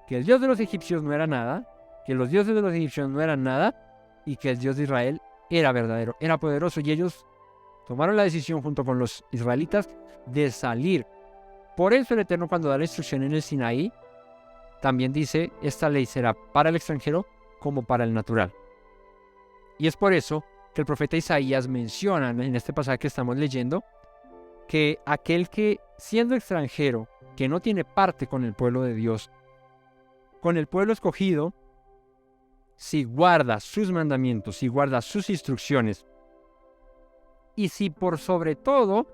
que el Dios de los egipcios no era nada, que los dioses de los egipcios no eran nada, y que el Dios de Israel era verdadero, era poderoso, y ellos tomaron la decisión junto con los israelitas de salir. Por eso el Eterno, cuando da la instrucción en el Sinaí, también dice: esta ley será para el extranjero como para el natural. Y es por eso que el profeta Isaías menciona en este pasaje que estamos leyendo que aquel que, siendo extranjero, que no tiene parte con el pueblo de Dios, con el pueblo escogido, si guarda sus mandamientos, si guarda sus instrucciones, y si por sobre todo,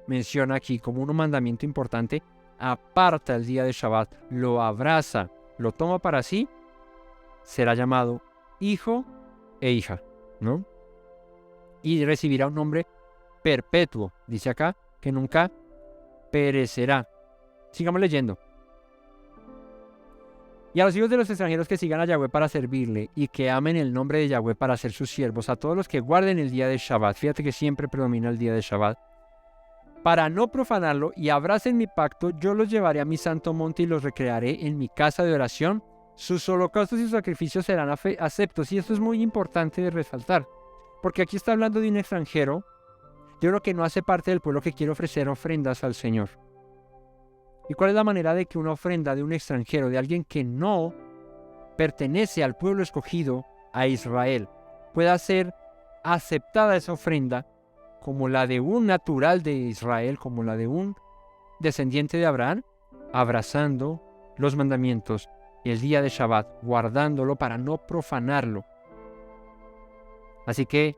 menciona aquí como un mandamiento importante, aparta el día de Shabbat, lo abraza, lo toma para sí, será llamado hijo e hija, ¿no? Y recibirá un nombre perpetuo, dice acá, que nunca perecerá. Sigamos leyendo. Y a los hijos de los extranjeros que sigan a Yahweh para servirle y que amen el nombre de Yahweh para ser sus siervos, a todos los que guarden el día de Shabbat, fíjate que siempre predomina el día de Shabbat, para no profanarlo y abracen mi pacto, yo los llevaré a mi santo monte y los recrearé en mi casa de oración. Sus holocaustos y sus sacrificios serán aceptos. Y esto es muy importante de resaltar, porque aquí está hablando de un extranjero, de uno que no hace parte del pueblo, que quiere ofrecer ofrendas al Señor. ¿Y cuál es la manera de que una ofrenda de un extranjero, de alguien que no pertenece al pueblo escogido, a Israel, pueda ser aceptada esa ofrenda como la de un natural de Israel, como la de un descendiente de Abraham? Abrazando los mandamientos y el día de Shabbat, guardándolo para no profanarlo. Así que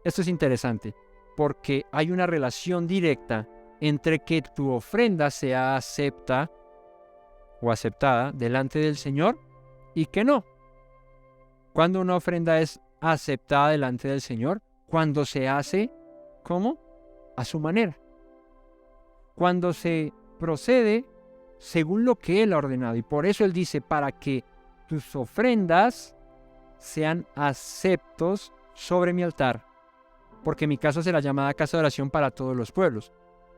esto es interesante. porque hay una relación directa entre que tu ofrenda sea acepta o aceptada delante del Señor y que no. Cuando una ofrenda es aceptada delante del Señor, cuando se hace, ¿cómo? A su manera. Cuando se procede según lo que Él ha ordenado. Y por eso Él dice, para que tus ofrendas sean aceptos sobre mi altar, porque mi casa será llamada casa de oración para todos los pueblos.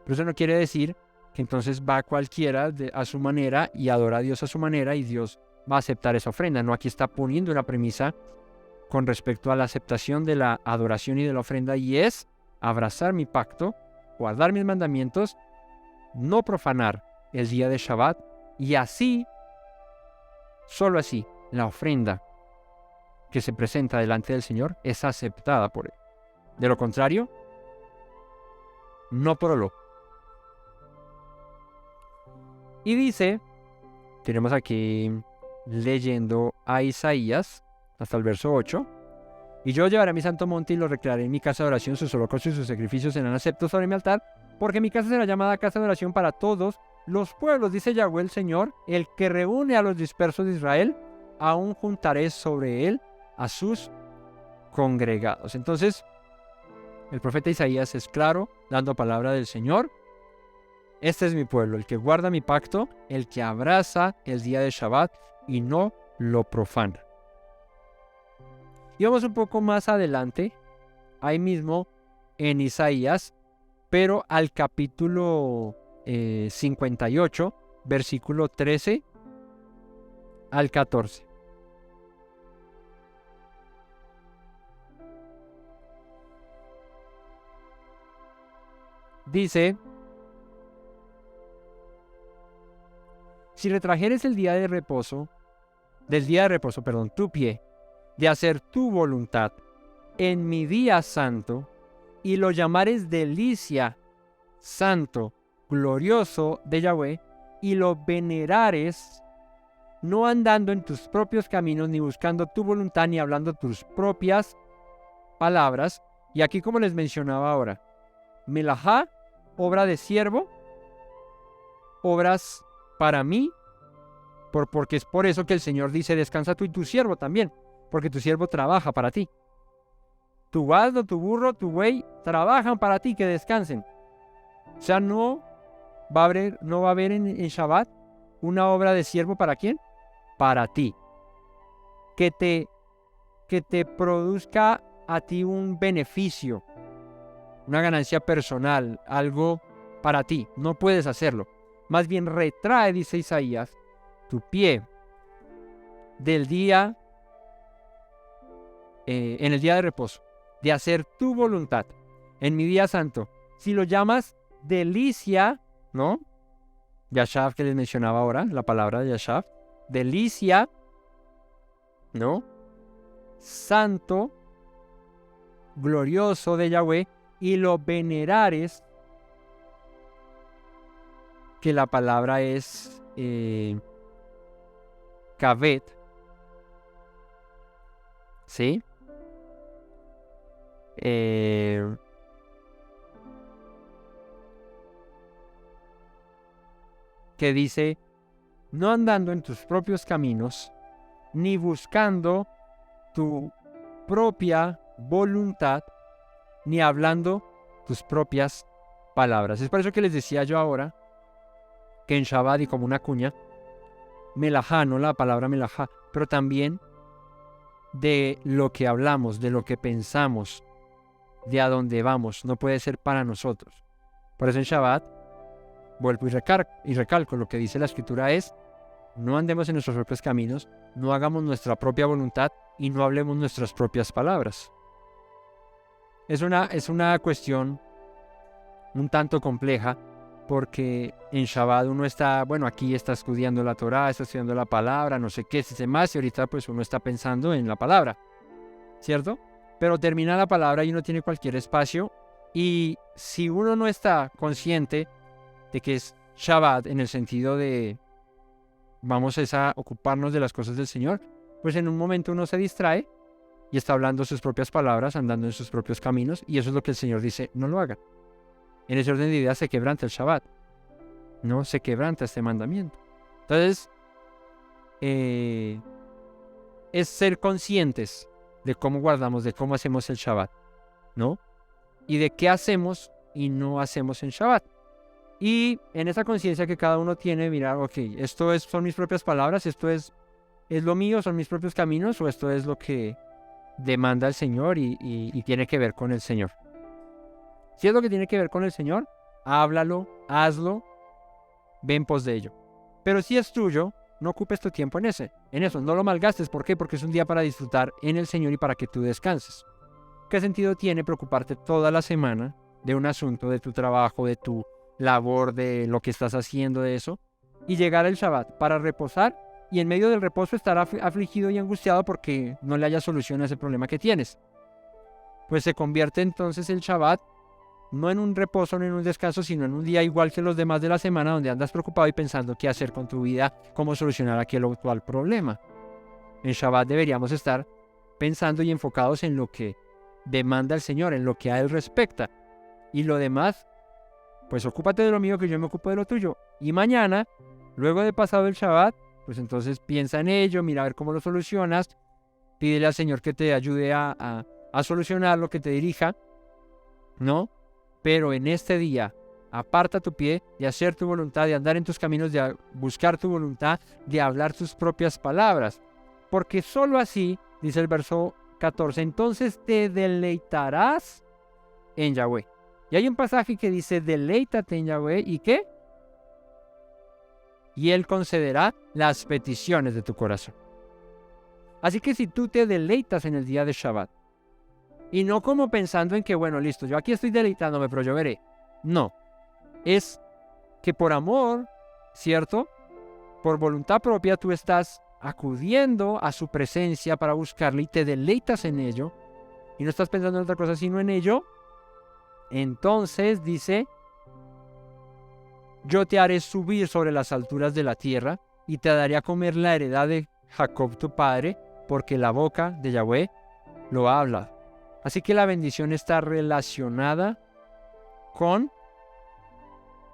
Pero eso no quiere decir que entonces va cualquiera a su manera y adora a Dios a su manera y Dios va a aceptar esa ofrenda. No, aquí está poniendo una premisa con respecto a la aceptación de la adoración y de la ofrenda, y es abrazar mi pacto, guardar mis mandamientos, no profanar el día de Shabbat, y así, solo así, la ofrenda que se presenta delante del Señor es aceptada por Él. De lo contrario, no prolo. Y dice, tenemos aquí leyendo a Isaías hasta el verso 8, y yo llevaré a mi santo monte y lo recrearé en mi casa de oración, sus holocaustos y sus sacrificios serán aceptos sobre mi altar, porque mi casa será llamada casa de oración para todos los pueblos, dice Yahweh el Señor, el que reúne a los dispersos de Israel, aún juntaré sobre él a sus congregados. Entonces, el profeta Isaías es claro, dando palabra del Señor. Este es mi pueblo, el que guarda mi pacto, el que abraza el día de Shabbat y no lo profana. Y vamos un poco más adelante, ahí mismo en Isaías, pero al capítulo 58, versículo 13 al 14. Dice, si retrajeres del día de reposo, tu pie, de hacer tu voluntad en mi día santo, y lo llamares delicia, santo, glorioso de Yahweh, y lo venerares, no andando en tus propios caminos, ni buscando tu voluntad, ni hablando tus propias palabras. Y aquí, como les mencionaba ahora, melajá, obra de siervo, obras para mí, porque es por eso que el Señor dice, descansa tú y tu siervo también, porque tu siervo trabaja para ti. Tu asno, tu burro, tu buey trabajan para ti, que descansen. O sea, no va a haber en Shabbat una obra de siervo para quién? Para ti. Que te produzca a ti un beneficio, una ganancia personal, algo para ti. No puedes hacerlo. Más bien retrae, dice Isaías, tu pie del día, en el día de reposo, de hacer tu voluntad en mi día santo. Si lo llamas delicia, ¿no? Yashav, que les mencionaba ahora, la palabra de Yashav, delicia, ¿no? Santo, glorioso de Yahweh, y lo venerares, que la palabra es kaved, ¿sí? Que dice, no andando en tus propios caminos, ni buscando tu propia voluntad, ni hablando tus propias palabras. Es por eso que les decía yo ahora, que en Shabbat, y como una cuña, melajá, no la palabra melajá, pero también de lo que hablamos, de lo que pensamos, de a dónde vamos, no puede ser para nosotros. Por eso en Shabbat, vuelvo y recalco, lo que dice la Escritura es, no andemos en nuestros propios caminos, no hagamos nuestra propia voluntad y no hablemos nuestras propias palabras. Es una cuestión un tanto compleja, porque en Shabbat uno está, aquí está estudiando la Torá, está estudiando la palabra, no sé qué, si más, y ahorita pues uno está pensando en la palabra, ¿cierto? Pero termina la palabra y uno tiene cualquier espacio, y si uno no está consciente de que es Shabbat en el sentido de vamos a ocuparnos de las cosas del Señor, pues en un momento uno se distrae y está hablando sus propias palabras, andando en sus propios caminos, y eso es lo que el Señor dice, no lo hagan. En ese orden de vida se quebranta el Shabbat, no se quebranta este mandamiento. Entonces, es ser conscientes de cómo guardamos, de cómo hacemos el Shabbat, ¿no? Y de qué hacemos y no hacemos en Shabbat. Y en esa conciencia que cada uno tiene, mirar, ok, son mis propias palabras, esto es lo mío, son mis propios caminos, o esto es lo que demanda el Señor y tiene que ver con el Señor. Si es lo que tiene que ver con el Señor, háblalo, hazlo, ve en pos de ello. Pero si es tuyo, no ocupes tu tiempo en eso, no lo malgastes. ¿Por qué? Porque es un día para disfrutar en el Señor y para que tú descanses. ¿Qué sentido tiene preocuparte toda la semana de un asunto, de tu trabajo, de tu labor, de lo que estás haciendo, de eso, y llegar al Shabbat para reposar y en medio del reposo estar afligido y angustiado porque no le haya solución a ese problema que tienes? Pues se convierte entonces el Shabbat no en un reposo, no en un descanso, sino en un día igual que los demás de la semana, donde andas preocupado y pensando qué hacer con tu vida, cómo solucionar aquel o cual problema. En Shabbat deberíamos estar pensando y enfocados en lo que demanda el Señor, en lo que a Él respecta. Y lo demás, pues ocúpate de lo mío, que yo me ocupo de lo tuyo. Y mañana, luego de pasado el Shabbat, pues entonces piensa en ello, mira a ver cómo lo solucionas, pídele al Señor que te ayude a solucionarlo, que te dirija, ¿no? Pero en este día, aparta tu pie de hacer tu voluntad, de andar en tus caminos, de buscar tu voluntad, de hablar tus propias palabras. Porque solo así, dice el verso 14, entonces te deleitarás en Yahweh. Y hay un pasaje que dice, deleítate en Yahweh, ¿y qué? Y Él concederá las peticiones de tu corazón. Así que si tú te deleitas en el día de Shabbat, y no como pensando en que, bueno, listo, yo aquí estoy deleitándome, pero yo veré. No, es que por amor, ¿cierto? Por voluntad propia tú estás acudiendo a su presencia para buscarle y te deleitas en ello, y no estás pensando en otra cosa sino en ello. Entonces dice, yo te haré subir sobre las alturas de la tierra y te daré a comer la heredad de Jacob tu padre, porque la boca de Yahweh lo ha hablado. Así que la bendición está relacionada con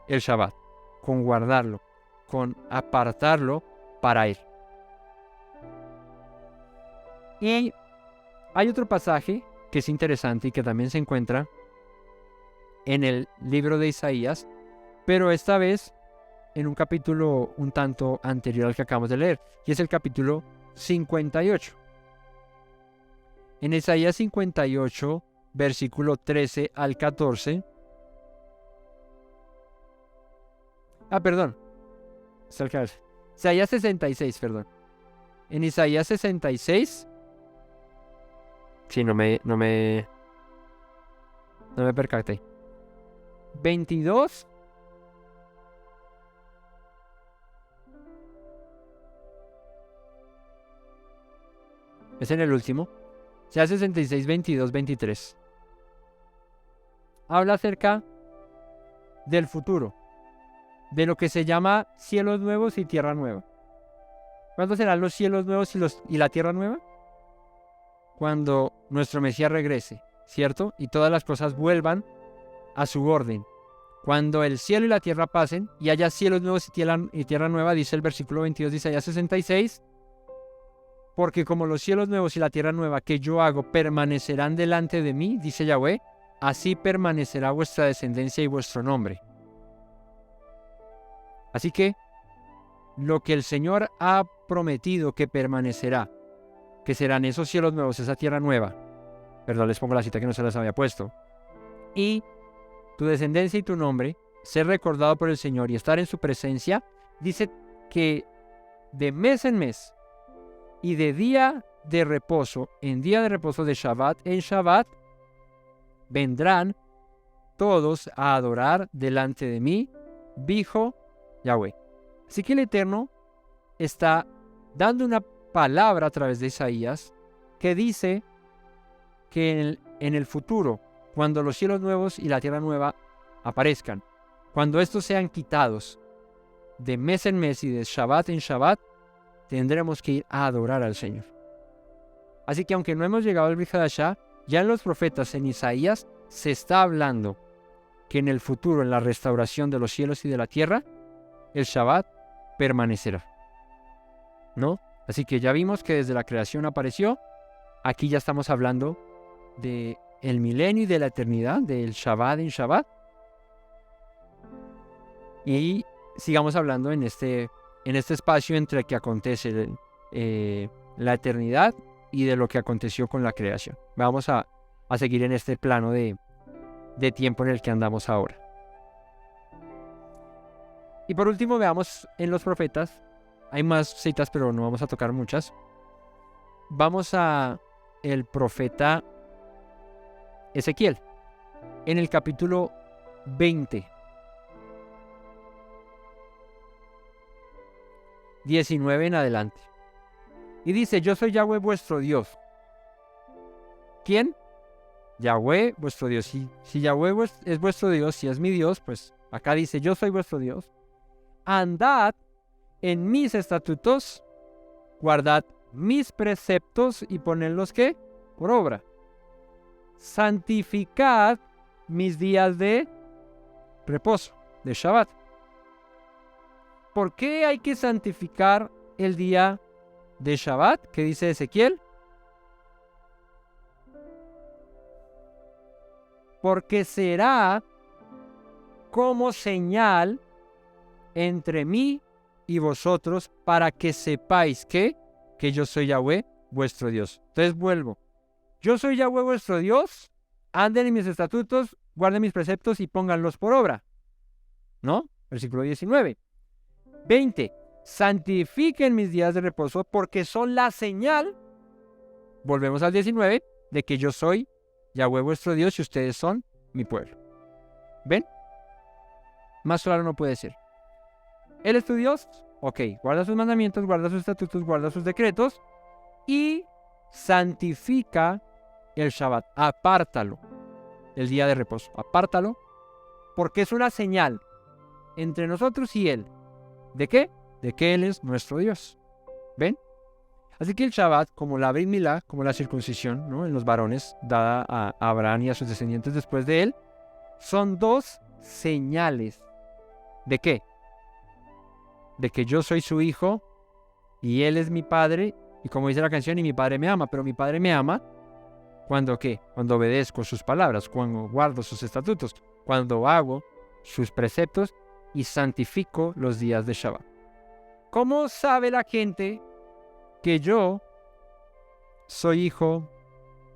el Shabbat, con guardarlo, con apartarlo para Él. Y hay otro pasaje que es interesante y que también se encuentra en el libro de Isaías, pero esta vez en un capítulo un tanto anterior al que acabamos de leer, y es el capítulo 58. En Isaías 58, versículo 13 al 14. Isaías 66, perdón. En Isaías 66. Sí, no me percaté. 22. Es en el último. Isaías 66, 22, 23. Habla acerca del futuro, de lo que se llama cielos nuevos y tierra nueva. ¿Cuándo serán los cielos nuevos y la tierra nueva? Cuando nuestro Mesías regrese, ¿cierto? Y todas las cosas vuelvan a su orden. Cuando el cielo y la tierra pasen y haya cielos nuevos y tierra nueva, dice el versículo 22 de Isaías 66, porque como los cielos nuevos y la tierra nueva que yo hago permanecerán delante de mí, dice Yahweh, así permanecerá vuestra descendencia y vuestro nombre. Así que lo que el Señor ha prometido que permanecerá, que serán esos cielos nuevos, esa tierra nueva. Perdón, les pongo la cita que no se las había puesto. Y tu descendencia y tu nombre, ser recordado por el Señor y estar en su presencia, dice que de mes en mes y de día de reposo en día de reposo de Shabbat en Shabbat, vendrán todos a adorar delante de mí, dijo Yahweh. Así que el Eterno está dando una palabra a través de Isaías que dice que en el futuro, cuando los cielos nuevos y la tierra nueva aparezcan, cuando estos sean quitados de mes en mes y de Shabbat en Shabbat, tendremos que ir a adorar al Señor. Así que aunque no hemos llegado al Brit Hadashah, ya en los profetas, en Isaías, se está hablando que en el futuro, en la restauración de los cielos y de la tierra, el Shabbat permanecerá, ¿no? Así que ya vimos que desde la creación apareció. Aquí ya estamos hablando de el milenio y de la eternidad, del Shabbat en Shabbat. Y sigamos hablando en este espacio entre que acontece la eternidad y de lo que aconteció con la creación. Vamos a seguir en este plano de tiempo en el que andamos ahora. Y por último veamos en los profetas. Hay más citas, pero no vamos a tocar muchas. Vamos a el profeta Ezequiel, en el capítulo 20. 19 en adelante. Y dice: yo soy Yahweh vuestro Dios. ¿Quién? Yahweh vuestro Dios. Si Yahweh es vuestro Dios, si es mi Dios, pues acá dice: yo soy vuestro Dios. Andad en mis estatutos, guardad mis preceptos y ponedlos ¿qué? Por obra. Santificad mis días de reposo, de Shabbat. ¿Por qué hay que santificar el día de Shabbat? ¿Qué dice Ezequiel? Porque será como señal entre mí y vosotros, para que sepáis que yo soy Yahweh vuestro Dios. Entonces vuelvo. Yo soy Yahweh vuestro Dios. Anden en mis estatutos, guarden mis preceptos y pónganlos por obra. ¿No? Versículo 19. 20. Santifiquen mis días de reposo, porque son la señal, volvemos al 19, de que yo soy Yahweh vuestro Dios y ustedes son mi pueblo. ¿Ven? Más claro no puede ser. Él es tu Dios, ok, guarda sus mandamientos, guarda sus estatutos, guarda sus decretos y santifica el Shabbat, apártalo, el día de reposo, apártalo, porque es una señal entre nosotros y Él. ¿De qué? De que Él es nuestro Dios. ¿Ven? Así que el Shabbat, como la Brit Milá, como la circuncisión, ¿no?, en los varones, dada a Abraham y a sus descendientes después de él, son dos señales. ¿De qué? De que yo soy su hijo y Él es mi padre, y como dice la canción, y mi padre me ama, pero mi padre me ama cuando ¿qué? Cuando obedezco sus palabras, cuando guardo sus estatutos, cuando hago sus preceptos y santifico los días de Shabbat. ¿Cómo sabe la gente que yo soy hijo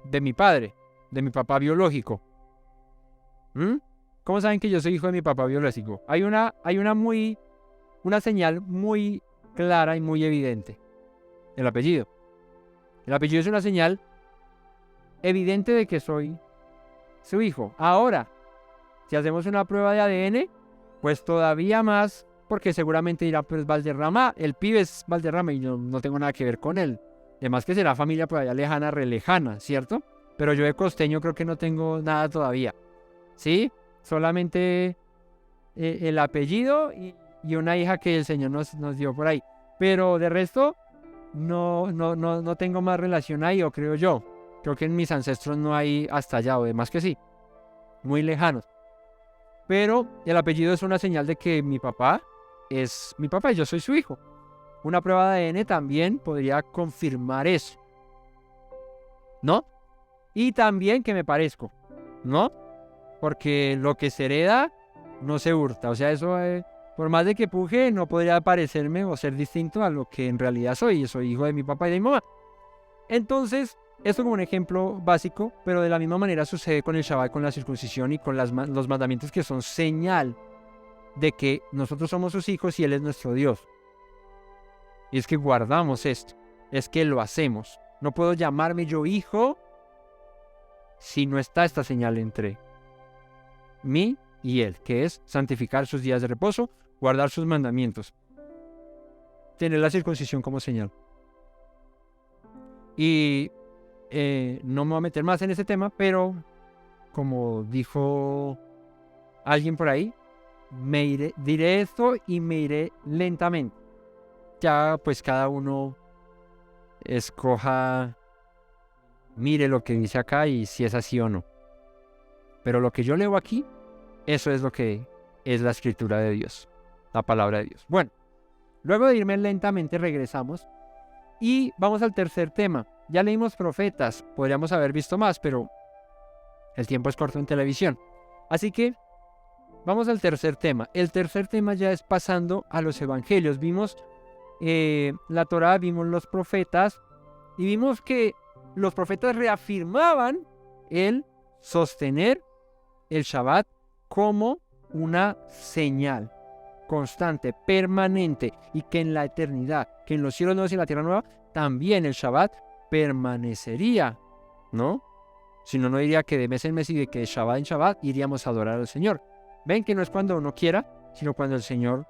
de mi padre, de mi papá biológico? ¿Cómo saben que yo soy hijo de mi papá biológico? Hay una señal muy clara y muy evidente. El apellido. El apellido es una señal evidente de que soy su hijo. Ahora, si hacemos una prueba de ADN, pues todavía más, porque seguramente dirá, pues Valderrama, el pibe es Valderrama y yo no tengo nada que ver con él. Además que será familia por allá lejana, re lejana, ¿cierto? Pero yo de costeño creo que no tengo nada todavía. ¿Sí? Solamente el apellido y una hija que el Señor nos dio por ahí. Pero de resto, no tengo más relación ahí, o creo yo. Creo que en mis ancestros no hay hasta allá, o demás que sí. Muy lejanos. Pero el apellido es una señal de que mi papá es mi papá y yo soy su hijo. Una prueba de ADN también podría confirmar eso, ¿no? Y también que me parezco, ¿no? Porque lo que se hereda no se hurta. O sea, eso, por más de que puje, no podría parecerme o ser distinto a lo que en realidad soy. Soy hijo de mi papá y de mi mamá. Entonces, esto como un ejemplo básico, pero de la misma manera sucede con el Shabbat, con la circuncisión y con los mandamientos, que son señal de que nosotros somos sus hijos y Él es nuestro Dios. Y es que guardamos esto, es que lo hacemos. No puedo llamarme yo hijo si no está esta señal entre mí y Él, que es santificar sus días de reposo, guardar sus mandamientos, tener la circuncisión como señal. Y no me voy a meter más en ese tema, pero como dijo alguien por ahí, diré esto y me iré lentamente. Ya pues cada uno escoja mire lo que dice acá y si es así o no. Pero lo que yo leo aquí, eso es lo que es la escritura de Dios, la palabra de Dios. Bueno, luego de irme lentamente regresamos y vamos al tercer tema. Ya leímos profetas, podríamos haber visto más, pero el tiempo es corto en televisión. Así que vamos al tercer tema. El tercer tema ya es pasando a los evangelios. Vimos la Torá, vimos los profetas y vimos que los profetas reafirmaban el sostener el Shabbat como una señal constante, permanente, y que en la eternidad, que en los cielos nuevos y la tierra nueva, también el Shabbat permanecería, ¿no? Si no, no diría que de mes en mes y de que de Shabbat en Shabbat iríamos a adorar al Señor. Ven que no es cuando uno quiera, sino cuando el Señor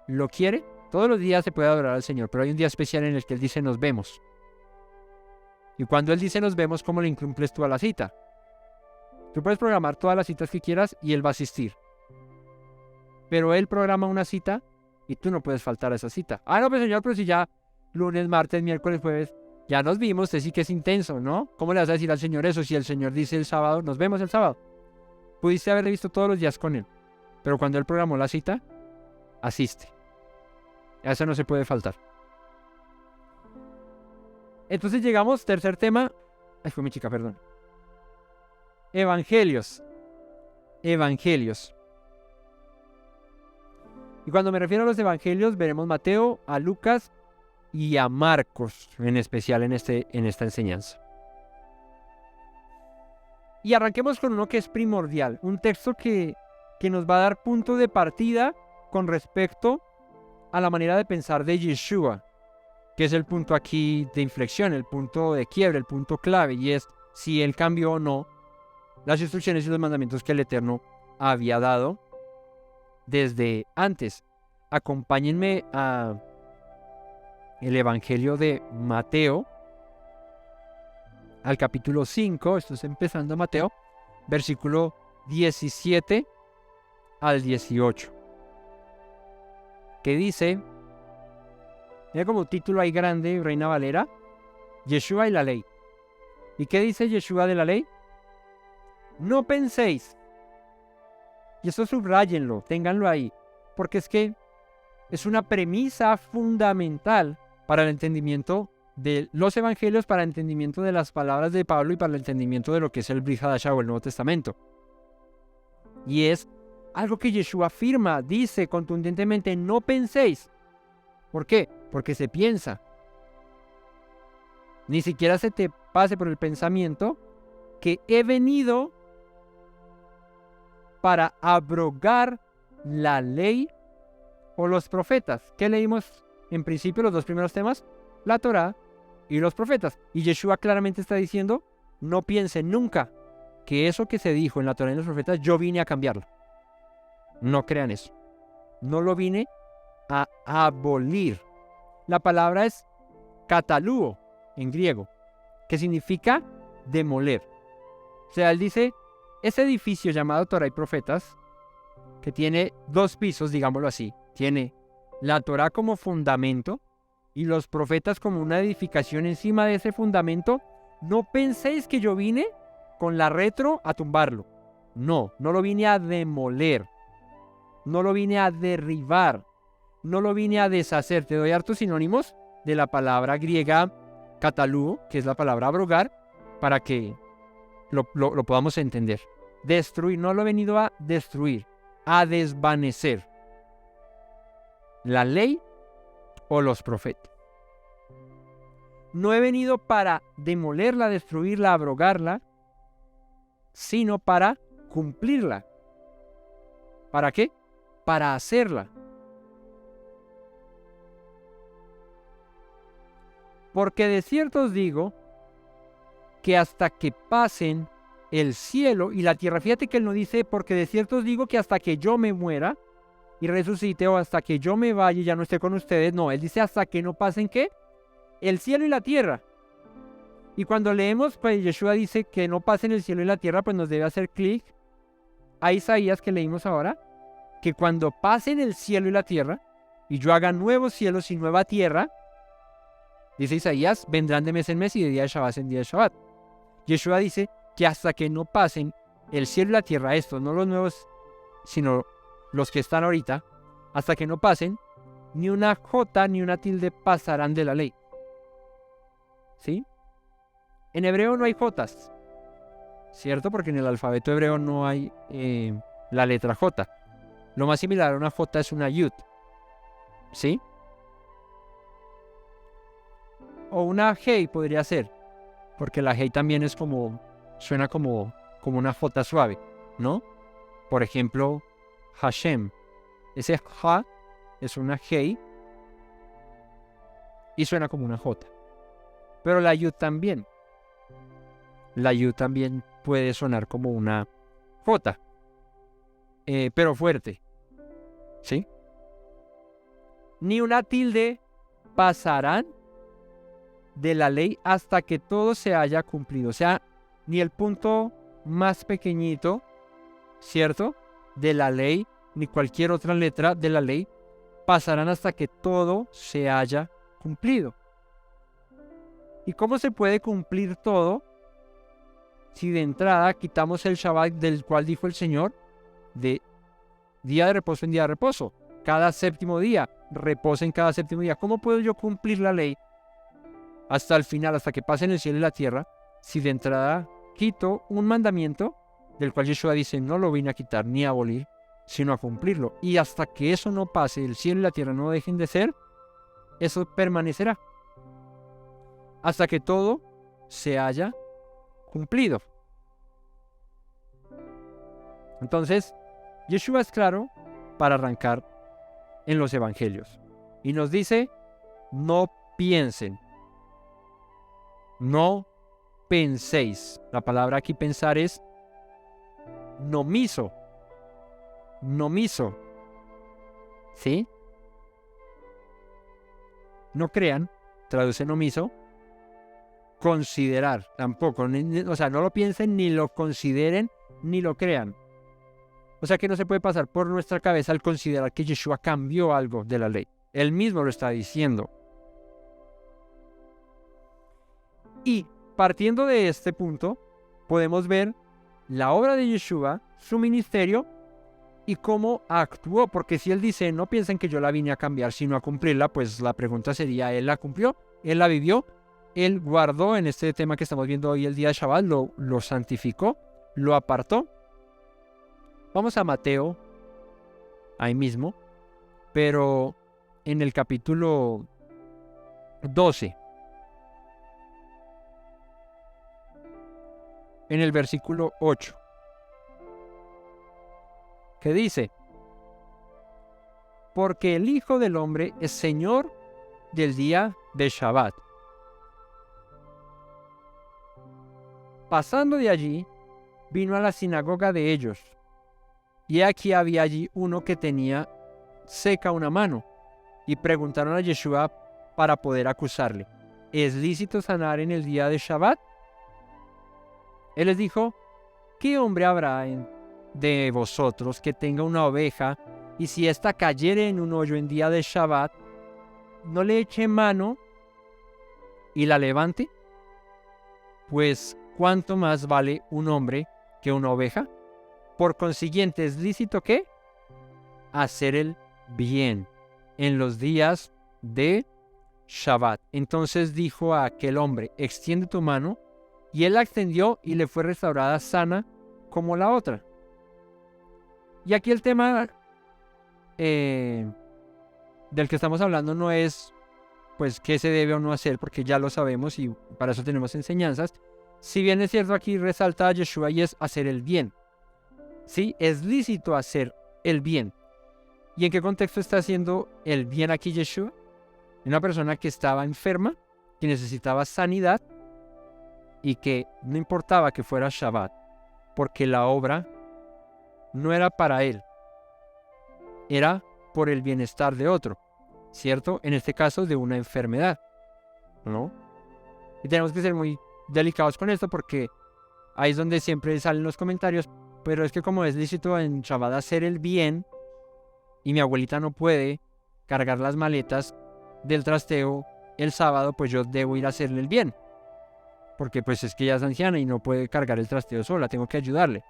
lo quiere. Todos los días se puede adorar al Señor, pero hay un día especial en el que Él dice nos vemos. Y cuando Él dice nos vemos, ¿cómo le incumples tú a la cita? Tú puedes programar todas las citas que quieras y Él va a asistir. Pero Él programa una cita y tú no puedes faltar a esa cita. Ah, no, pues Señor, pero si ya lunes, martes, miércoles, jueves, ya nos vimos, usted sí que es intenso, ¿no? ¿Cómo le vas a decir al Señor eso si el Señor dice el sábado, nos vemos el sábado? Pudiste haberle visto todos los días con Él, pero cuando Él programó la cita, asiste. A eso no se puede faltar. Entonces llegamos, tercer tema. Ay, fue mi chica, perdón. Evangelios. Evangelios. Y cuando me refiero a los evangelios, veremos Mateo, a Lucas y a Marcos, en especial en esta enseñanza. Y arranquemos con uno que es primordial, un texto que nos va a dar punto de partida con respecto a la manera de pensar de Yeshua, que es el punto aquí de inflexión, el punto de quiebre, el punto clave, y es si él cambió o no las instrucciones y los mandamientos que el Eterno había dado desde antes. Acompáñenme a el Evangelio de Mateo, al capítulo 5, esto es empezando Mateo, versículo 17 al 18, que dice, mira como título ahí grande, Reina Valera, Yeshua y la ley. ¿Y qué dice Yeshua de la ley? No penséis, y eso subrayenlo, ténganlo ahí, porque es que es una premisa fundamental para el entendimiento de los evangelios, para el entendimiento de las palabras de Pablo y para el entendimiento de lo que es el Brit Hadashah o el Nuevo Testamento. Y es algo que Yeshua afirma, dice contundentemente, no penséis. ¿Por qué? Porque se piensa. Ni siquiera se te pase por el pensamiento que he venido para abrogar la ley o los profetas. ¿Qué leímos en principio los dos primeros temas? La Torá y los profetas. Y Yeshua claramente está diciendo, no piensen nunca que eso que se dijo en la Torá y en los profetas, yo vine a cambiarlo. No crean eso. No lo vine a abolir. La palabra es katalúo en griego, que significa demoler. O sea, él dice, ese edificio llamado Torá y profetas, que tiene dos pisos, digámoslo así, tiene la Torá como fundamento y los profetas como una edificación encima de ese fundamento. No penséis que yo vine con la retro a tumbarlo. No, no lo vine a demoler. No lo vine a derribar. No lo vine a deshacer. Te doy hartos sinónimos de la palabra griega katalúo, que es la palabra abrogar, para que lo podamos entender. Destruir, no lo he venido a destruir, a desvanecer. La ley o los profetas. No he venido para demolerla, destruirla, abrogarla, sino para cumplirla. ¿Para qué? Para hacerla. Porque de cierto os digo que hasta que pasen el cielo y la tierra, fíjate que él no dice, porque de cierto os digo que hasta que yo me muera y resucite, o hasta que yo me vaya y ya no esté con ustedes. No, él dice hasta que no pasen, ¿qué? El cielo y la tierra. Y cuando leemos, pues Yeshua dice que no pasen el cielo y la tierra, pues nos debe hacer clic a Isaías que leímos ahora, que cuando pasen el cielo y la tierra, y yo haga nuevos cielos y nueva tierra, dice Isaías, vendrán de mes en mes y de día de Shabbat en día de Shabbat. Yeshua dice que hasta que no pasen el cielo y la tierra, estos, no los nuevos, sino los que están ahorita, hasta que no pasen, ni una jota ni una tilde pasarán de la ley. ¿Sí? En hebreo no hay jotas, ¿cierto? Porque en el alfabeto hebreo no hay la letra J. Lo más similar a una J es una yud, ¿sí? O una hey podría ser, porque la hey también es como, suena como una J suave, ¿no? Por ejemplo, Hashem. Ese ha es una hey y suena como una J. Pero la yud también. La yud también puede sonar como una J, pero fuerte, ¿sí? Ni una tilde pasarán de la ley hasta que todo se haya cumplido. O sea, ni el punto más pequeñito, ¿cierto?, de la ley, ni cualquier otra letra de la ley pasarán hasta que todo se haya cumplido. ¿Y cómo se puede cumplir todo si de entrada quitamos el Shabbat del cual dijo el Señor de día de reposo en día de reposo? Cada séptimo día, reposa en cada séptimo día. ¿Cómo puedo yo cumplir la ley hasta el final, hasta que pasen el cielo y la tierra, si de entrada quito un mandamiento del cual Yeshua dice no lo vine a quitar ni a abolir, sino a cumplirlo? Y hasta que eso no pase, el cielo y la tierra no dejen de ser, eso permanecerá hasta que todo se haya cumplido. Entonces, Yeshua es claro para arrancar en los evangelios y nos dice: no piensen, no penséis. La palabra aquí pensar es nomiso, ¿sí? No crean, traduce nomiso, considerar, tampoco, o sea, no lo piensen, ni lo consideren, ni lo crean. O sea que no se puede pasar por nuestra cabeza al considerar que Yeshua cambió algo de la ley. Él mismo lo está diciendo. Y partiendo de este punto, podemos ver la obra de Yeshua, su ministerio y cómo actuó. Porque si él dice, no piensen que yo la vine a cambiar, sino a cumplirla, pues la pregunta sería, ¿él la cumplió? ¿Él la vivió? Él guardó, en este tema que estamos viendo hoy, el día de Shabbat, lo santificó, lo apartó. Vamos a Mateo, ahí mismo, pero en el capítulo 12, en el versículo 8, que dice: porque el Hijo del Hombre es Señor del día de Shabbat. Pasando de allí, vino a la sinagoga de ellos, y aquí había allí uno que tenía seca una mano, y preguntaron a Yeshua para poder acusarle: ¿es lícito sanar en el día de Shabbat? Él les dijo: ¿qué hombre habrá de vosotros que tenga una oveja, y si ésta cayere en un hoyo en día de Shabbat, no le eche mano y la levante? Pues ¿cuánto más vale un hombre que una oveja? Por consiguiente, ¿es lícito qué? Hacer el bien en los días de Shabbat. Entonces dijo a aquel hombre: extiende tu mano. Y él la extendió y le fue restaurada sana como la otra. Y aquí el tema del que estamos hablando no es pues qué se debe o no hacer, porque ya lo sabemos y para eso tenemos enseñanzas. Si bien es cierto, aquí resalta a Yeshua y es hacer el bien. Sí, es lícito hacer el bien. ¿Y en qué contexto está haciendo el bien aquí Yeshua? Una persona que estaba enferma, que necesitaba sanidad y que no importaba que fuera Shabbat, porque la obra no era para él, era por el bienestar de otro, ¿cierto? En este caso de una enfermedad, ¿no? Y tenemos que ser muy delicados con esto porque ahí es donde siempre salen los comentarios: pero es que como es lícito en Shabbat hacer el bien y mi abuelita no puede cargar las maletas del trasteo el sábado, pues yo debo ir a hacerle el bien. porque pues es que ella es anciana y no puede cargar el trasteo sola, tengo que ayudarle.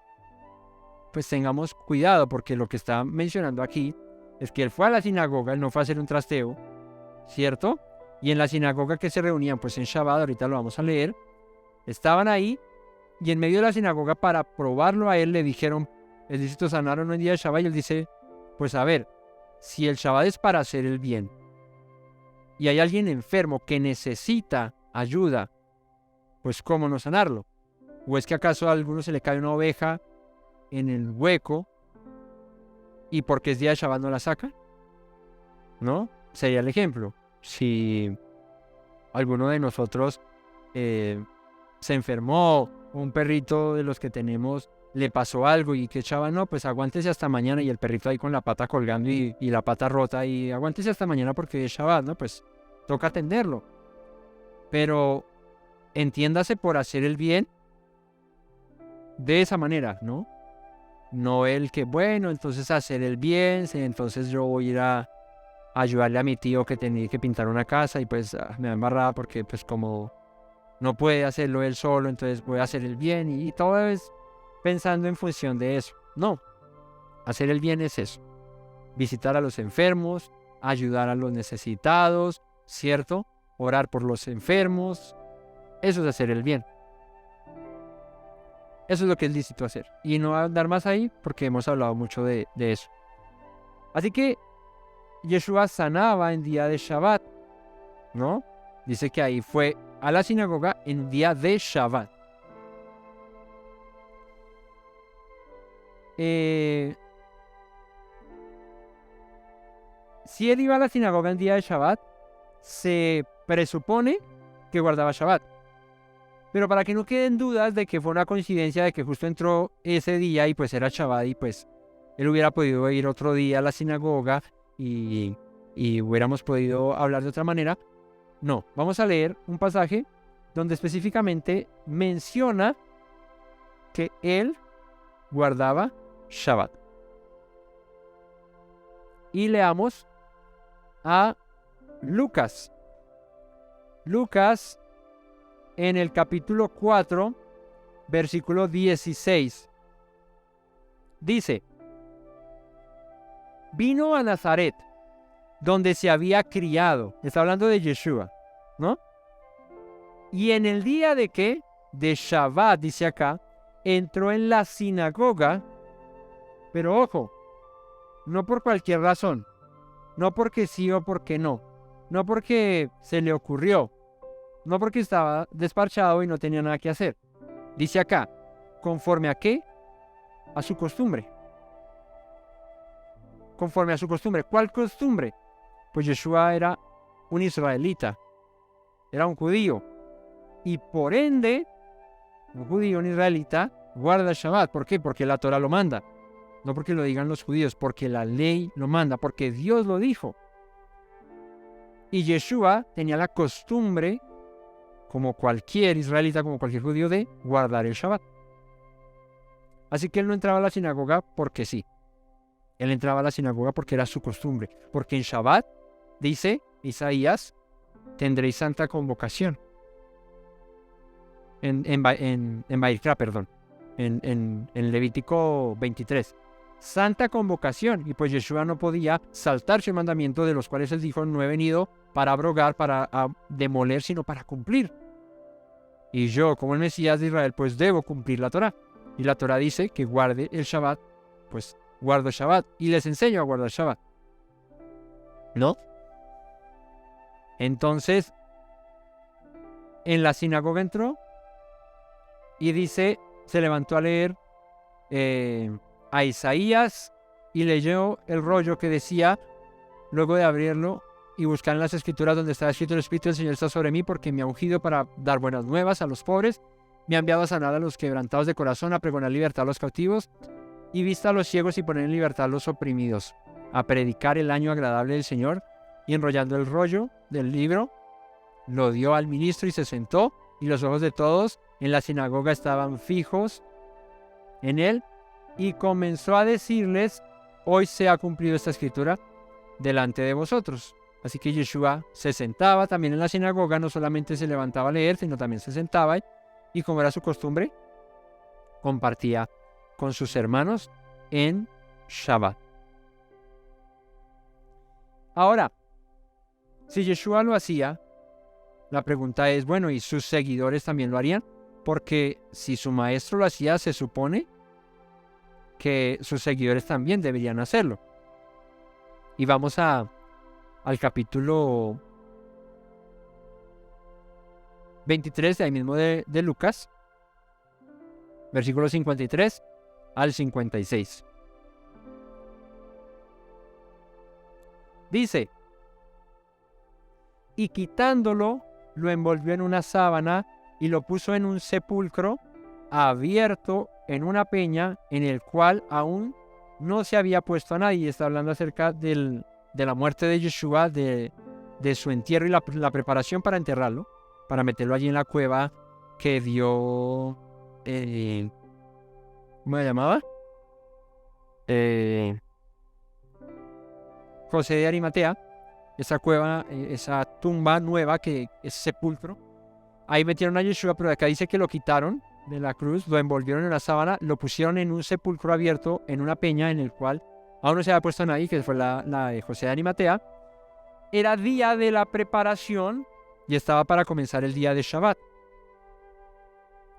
Pues tengamos cuidado, porque lo que está mencionando aquí es que él fue a la sinagoga, él no fue a hacer un trasteo, ¿cierto? Y en la sinagoga que se reunían, pues en Shabbat, ahorita lo vamos a leer, estaban ahí, y en medio de la sinagoga, para probarlo a él, le dijeron, el lícito sanar o no en día de Shabbat, y él dice, pues a ver, si el Shabbat es para hacer el bien, y hay alguien enfermo que necesita ayuda, pues ¿cómo no sanarlo? ¿O es que acaso a alguno se le cae una oveja en el hueco y porque es día de Shabbat no la saca? ¿No? Sería el ejemplo. Si alguno de nosotros se enfermó, un perrito de los que tenemos le pasó algo y que Shabbat no, pues aguántese hasta mañana, y el perrito ahí con la pata colgando y la pata rota, y aguántese hasta mañana porque es Shabbat, ¿no? Pues toca atenderlo. Pero entiéndase por hacer el bien de esa manera, ¿no? No el que, bueno, entonces hacer el bien, entonces yo voy a ir a ayudarle a mi tío que tenía que pintar una casa y pues me da embarrada porque pues como no puede hacerlo él solo, entonces voy a hacer el bien, y todo es pensando en función de eso. No, hacer el bien es eso, visitar a los enfermos, ayudar a los necesitados, ¿cierto? Orar por los enfermos, eso es hacer el bien. Eso es lo que es lícito hacer. Y no va a andar más ahí porque hemos hablado mucho de eso. Así que Yeshua sanaba en día de Shabbat, ¿no? Dice que ahí fue a la sinagoga en día de Shabbat. Si él iba a la sinagoga en día de Shabbat, se presupone que guardaba Shabbat. Pero para que no queden dudas de que fue una coincidencia de que justo entró ese día y pues era Shabbat, y pues él hubiera podido ir otro día a la sinagoga y hubiéramos podido hablar de otra manera. No, vamos a leer un pasaje donde específicamente menciona que él guardaba Shabbat. Y leamos a Lucas. Lucas en el capítulo 4, versículo 16. Dice, vino a Nazaret, donde se había criado. Está hablando de Yeshua, ¿no? Y en el día de ¿qué? De Shabbat, dice acá, entró en la sinagoga, pero ojo, no por cualquier razón, no porque sí o porque no, no porque se le ocurrió, no porque estaba despachado y no tenía nada que hacer. Dice acá, ¿conforme a qué? A su costumbre. Conforme a su costumbre. ¿Cuál costumbre? Pues Yeshua era un israelita, era un judío, y por ende, un judío, un israelita, guarda el Shabbat. ¿Por qué? Porque la Torah lo manda. No porque lo digan los judíos, porque la ley lo manda, porque Dios lo dijo. Y Yeshua tenía la costumbre, como cualquier israelita, como cualquier judío, de guardar el Shabbat. Así que él no entraba a la sinagoga porque sí. Él entraba a la sinagoga porque era su costumbre. Porque en Shabbat, dice Isaías, tendréis santa convocación. En Baikra, perdón. En Levítico 23. Santa convocación. Y pues Yeshua no podía saltarse el mandamiento de los cuales él dijo, no he venido para abrogar, para demoler, sino para cumplir. Y yo, como el Mesías de Israel, pues debo cumplir la Torah. Y la Torah dice que guarde el Shabbat, pues guardo Shabbat. Y les enseño a guardar Shabbat, ¿no? Entonces, en la sinagoga entró y dice, se levantó a leer a Isaías y leyó el rollo que decía, luego de abrirlo y buscar en las escrituras donde estaba escrito, el Espíritu del Señor está sobre mí porque me ha ungido para dar buenas nuevas a los pobres, me ha enviado a sanar a los quebrantados de corazón, a pregonar libertad a los cautivos y vista a los ciegos y poner en libertad a los oprimidos, a predicar el año agradable del Señor. Y enrollando el rollo del libro, lo dio al ministro y se sentó, y los ojos de todos en la sinagoga estaban fijos en él, y comenzó a decirles, hoy se ha cumplido esta escritura delante de vosotros. Así que Yeshua se sentaba también en la sinagoga, no solamente se levantaba a leer, sino también se sentaba y como era su costumbre, compartía con sus hermanos en Shabbat. Ahora, si Yeshua lo hacía, la pregunta es, bueno, ¿y sus seguidores también lo harían? Porque si su maestro lo hacía, se supone que sus seguidores también deberían hacerlo. Y vamos al capítulo 23 de ahí mismo de Lucas, versículos 53 al 56. Dice, y quitándolo, lo envolvió en una sábana y lo puso en un sepulcro abierto en una peña en el cual aún no se había puesto a nadie. Está hablando acerca de la muerte de Yeshua, de su entierro y la preparación para enterrarlo, para meterlo allí en la cueva que dio, ¿cómo se llamaba? José de Arimatea, esa cueva, esa tumba nueva que es sepulcro. Ahí metieron a Yeshua, pero de acá dice que lo quitaron de la cruz, lo envolvieron en la sábana, lo pusieron en un sepulcro abierto, en una peña en el cual aún no se había puesto nadie, que fue la de José de Arimatea. Era día de la preparación y estaba para comenzar el día de Shabbat.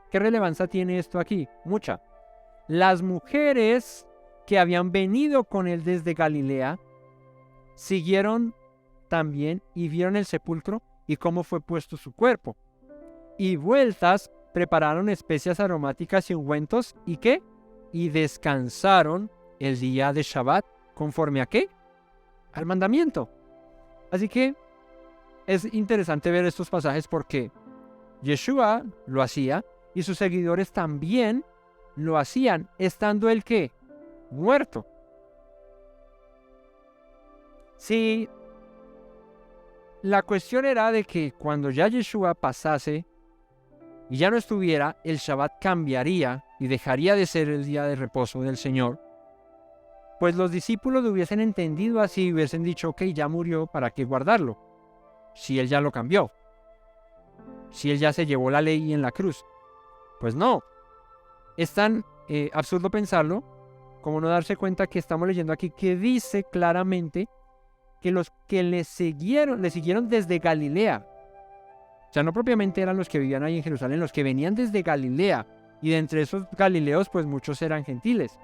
¿Qué relevancia tiene esto aquí? Mucha. Las mujeres que habían venido con él desde Galilea siguieron también y vieron el sepulcro y cómo fue puesto su cuerpo. Y vueltas prepararon especias aromáticas y ungüentos. ¿Y qué? Y descansaron el día de Shabbat. ¿Conforme a qué? Al mandamiento. Así que es interesante ver estos pasajes porque Yeshua lo hacía y sus seguidores también lo hacían, estando él ¿qué? Muerto. Sí, la cuestión era de que cuando ya Yeshua pasase y ya no estuviera, el Shabbat cambiaría y dejaría de ser el día de reposo del Señor, pues los discípulos lo hubiesen entendido así, hubiesen dicho, ok, ya murió, ¿para qué guardarlo? Si él ya lo cambió, si él ya se llevó la ley en la cruz. Pues no, es tan absurdo pensarlo como no darse cuenta que estamos leyendo aquí que dice claramente que los que le siguieron desde Galilea. O sea, no propiamente eran los que vivían ahí en Jerusalén, los que venían desde Galilea. Y de entre esos galileos, pues muchos eran gentiles.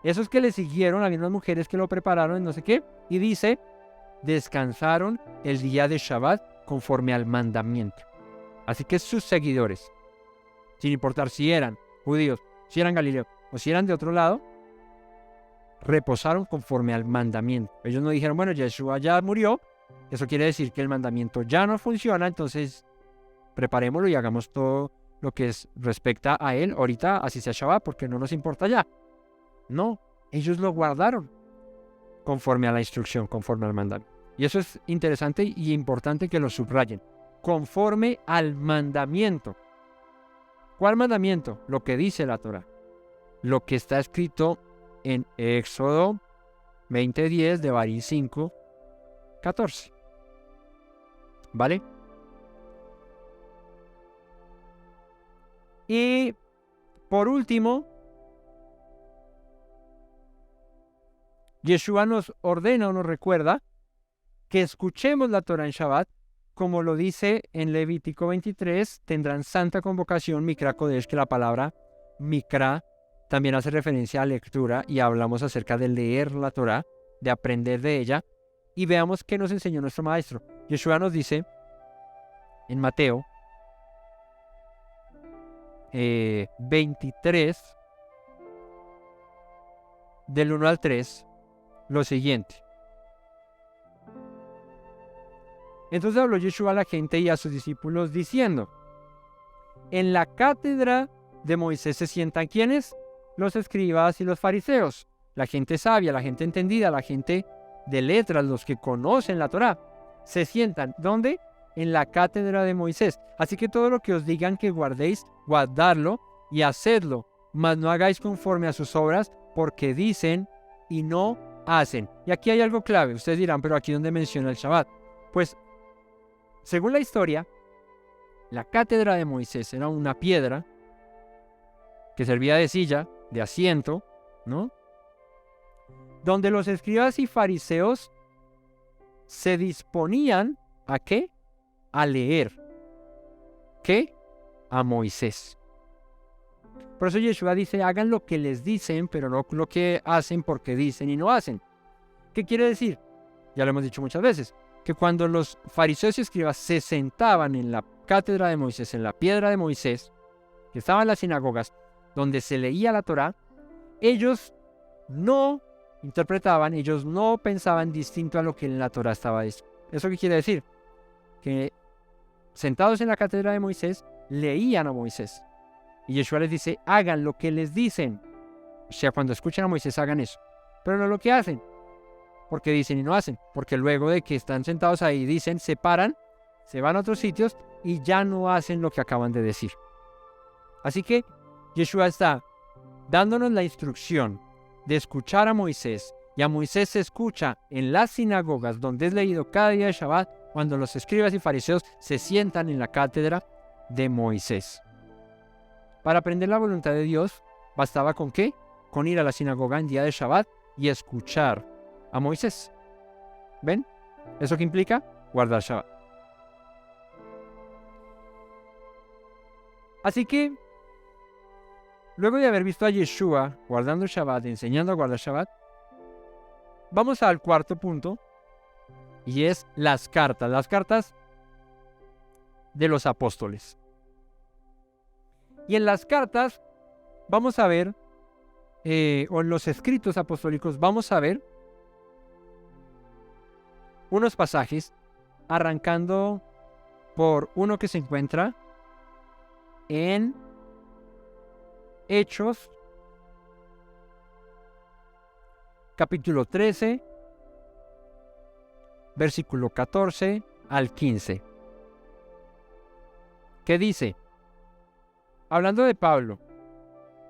Esos que le siguieron, había unas mujeres que lo prepararon, no sé qué. Y dice, descansaron el día de Shabbat conforme al mandamiento. Así que sus seguidores, sin importar si eran judíos, si eran galileos o si eran de otro lado, reposaron conforme al mandamiento. Ellos no dijeron, bueno, Yeshua ya murió, eso quiere decir que el mandamiento ya no funciona, entonces preparémoslo y hagamos todo lo que respecta a él ahorita, así sea Shabbat, porque no nos importa ya. No, ellos lo guardaron conforme a la instrucción, conforme al mandamiento. Y eso es interesante y importante que lo subrayen. Conforme al mandamiento. ¿Cuál mandamiento? Lo que dice la Torah. Lo que está escrito en Éxodo 20:10, Devarim 5:14. ¿Vale? Y por último, Yeshua nos ordena o nos recuerda que escuchemos la Torah en Shabbat, como lo dice en Levítico 23, tendrán santa convocación Mikra Kodesh, que la palabra Mikra también hace referencia a lectura y hablamos acerca de leer la Torah, de aprender de ella. Y veamos qué nos enseñó nuestro maestro. Yeshua nos dice en Mateo 23, del 1 al 3, lo siguiente. Entonces habló Yeshua a la gente y a sus discípulos diciendo, en la cátedra de Moisés se sientan ¿quiénes? Los escribas y los fariseos, la gente sabia, la gente entendida, la gente de letras, los que conocen la Torá, se sientan, ¿dónde? En la cátedra de Moisés. Así que todo lo que os digan que guardéis, guardadlo y hacedlo, mas no hagáis conforme a sus obras, porque dicen y no hacen. Y aquí hay algo clave, ustedes dirán, pero aquí donde menciona el Shabbat. Pues, según la historia, La cátedra de Moisés era una piedra que servía de silla, de asiento, ¿no? Donde los escribas y fariseos se disponían ¿a qué? A leer. ¿Qué? A Moisés. Por eso Yeshua dice, hagan lo que les dicen, pero no lo que hacen porque dicen y no hacen. ¿Qué quiere decir? Ya lo hemos dicho muchas veces, que cuando los fariseos y escribas se sentaban en la cátedra de Moisés, en la piedra de Moisés, que estaba en las sinagogas, donde se leía la Torá, ellos no interpretaban, ellos no pensaban distinto a lo que en la Torá estaba escrito. ¿Eso qué quiere decir? Que sentados en la cátedra de Moisés, leían a Moisés. Y Yeshua les dice, hagan lo que les dicen. O sea, cuando escuchan a Moisés, hagan eso. Pero no lo que hacen. Porque dicen y no hacen. Porque luego de que están sentados ahí, dicen, se paran, se van a otros sitios y ya no hacen lo que acaban de decir. Así que Yeshua está dándonos la instrucción de escuchar a Moisés. Y a Moisés se escucha en las sinagogas donde es leído cada día de Shabbat, cuando los escribas y fariseos se sientan en la cátedra de Moisés. Para aprender la voluntad de Dios, ¿bastaba con qué? Con ir a la sinagoga en día de Shabbat y escuchar a Moisés. ¿Ven? ¿Eso qué implica? Guardar Shabbat. Así que, luego de haber visto a Yeshua guardando Shabbat, enseñando a guardar Shabbat, vamos al cuarto punto, y es las cartas de los apóstoles. Y en las cartas vamos a ver, o en los escritos apostólicos vamos a ver unos pasajes, arrancando por uno que se encuentra en Hechos, capítulo 13, versículo 14 al 15. ¿Qué dice? Hablando de Pablo,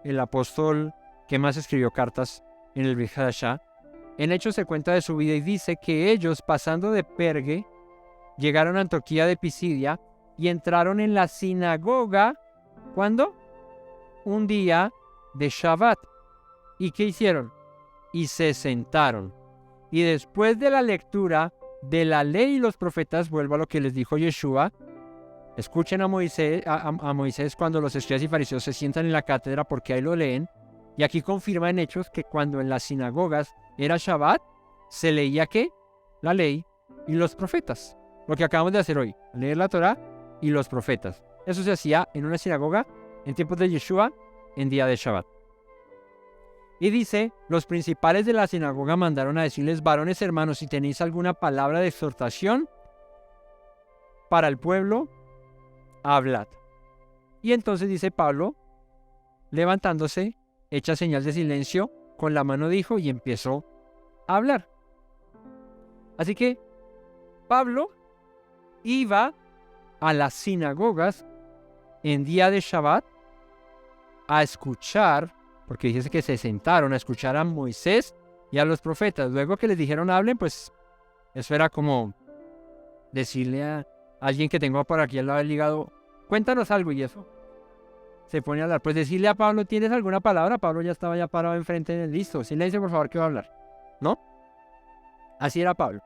el apóstol que más escribió cartas en el Brit Hadashah, en Hechos se cuenta de su vida y dice que ellos, pasando de Perge, llegaron a Antioquía de Pisidia y entraron en la sinagoga, ¿cuándo? Un día de Shabbat. ¿Y qué hicieron? Y se sentaron. Y después de la lectura de la ley y los profetas, vuelvo a lo que les dijo Yeshua, escuchen a Moisés cuando los escribas y fariseos se sientan en la cátedra porque ahí lo leen. Y aquí confirma en Hechos que cuando en las sinagogas era Shabbat, se leía ¿qué? La ley y los profetas. Lo que acabamos de hacer hoy, leer la Torá y los profetas. Eso se hacía en una sinagoga en tiempos de Yeshua, en día de Shabbat. Y dice, los principales de la sinagoga mandaron a decirles, varones hermanos, si tenéis alguna palabra de exhortación para el pueblo, hablad. Y entonces dice Pablo, levantándose, echa señal de silencio, con la mano dijo y empezó a hablar. Así que Pablo iba a las sinagogas en día de Shabbat a escuchar, porque dice que se sentaron a escuchar a Moisés y a los profetas. Luego que les dijeron hablen, pues eso era como decirle a alguien que tengo por aquí al lado del hígado, cuéntanos algo, y eso se pone a hablar. Pues decirle a Pablo, ¿tienes alguna palabra? Pablo ya estaba parado enfrente de él, listo, silencio por favor que va a hablar, ¿no? Así era Pablo.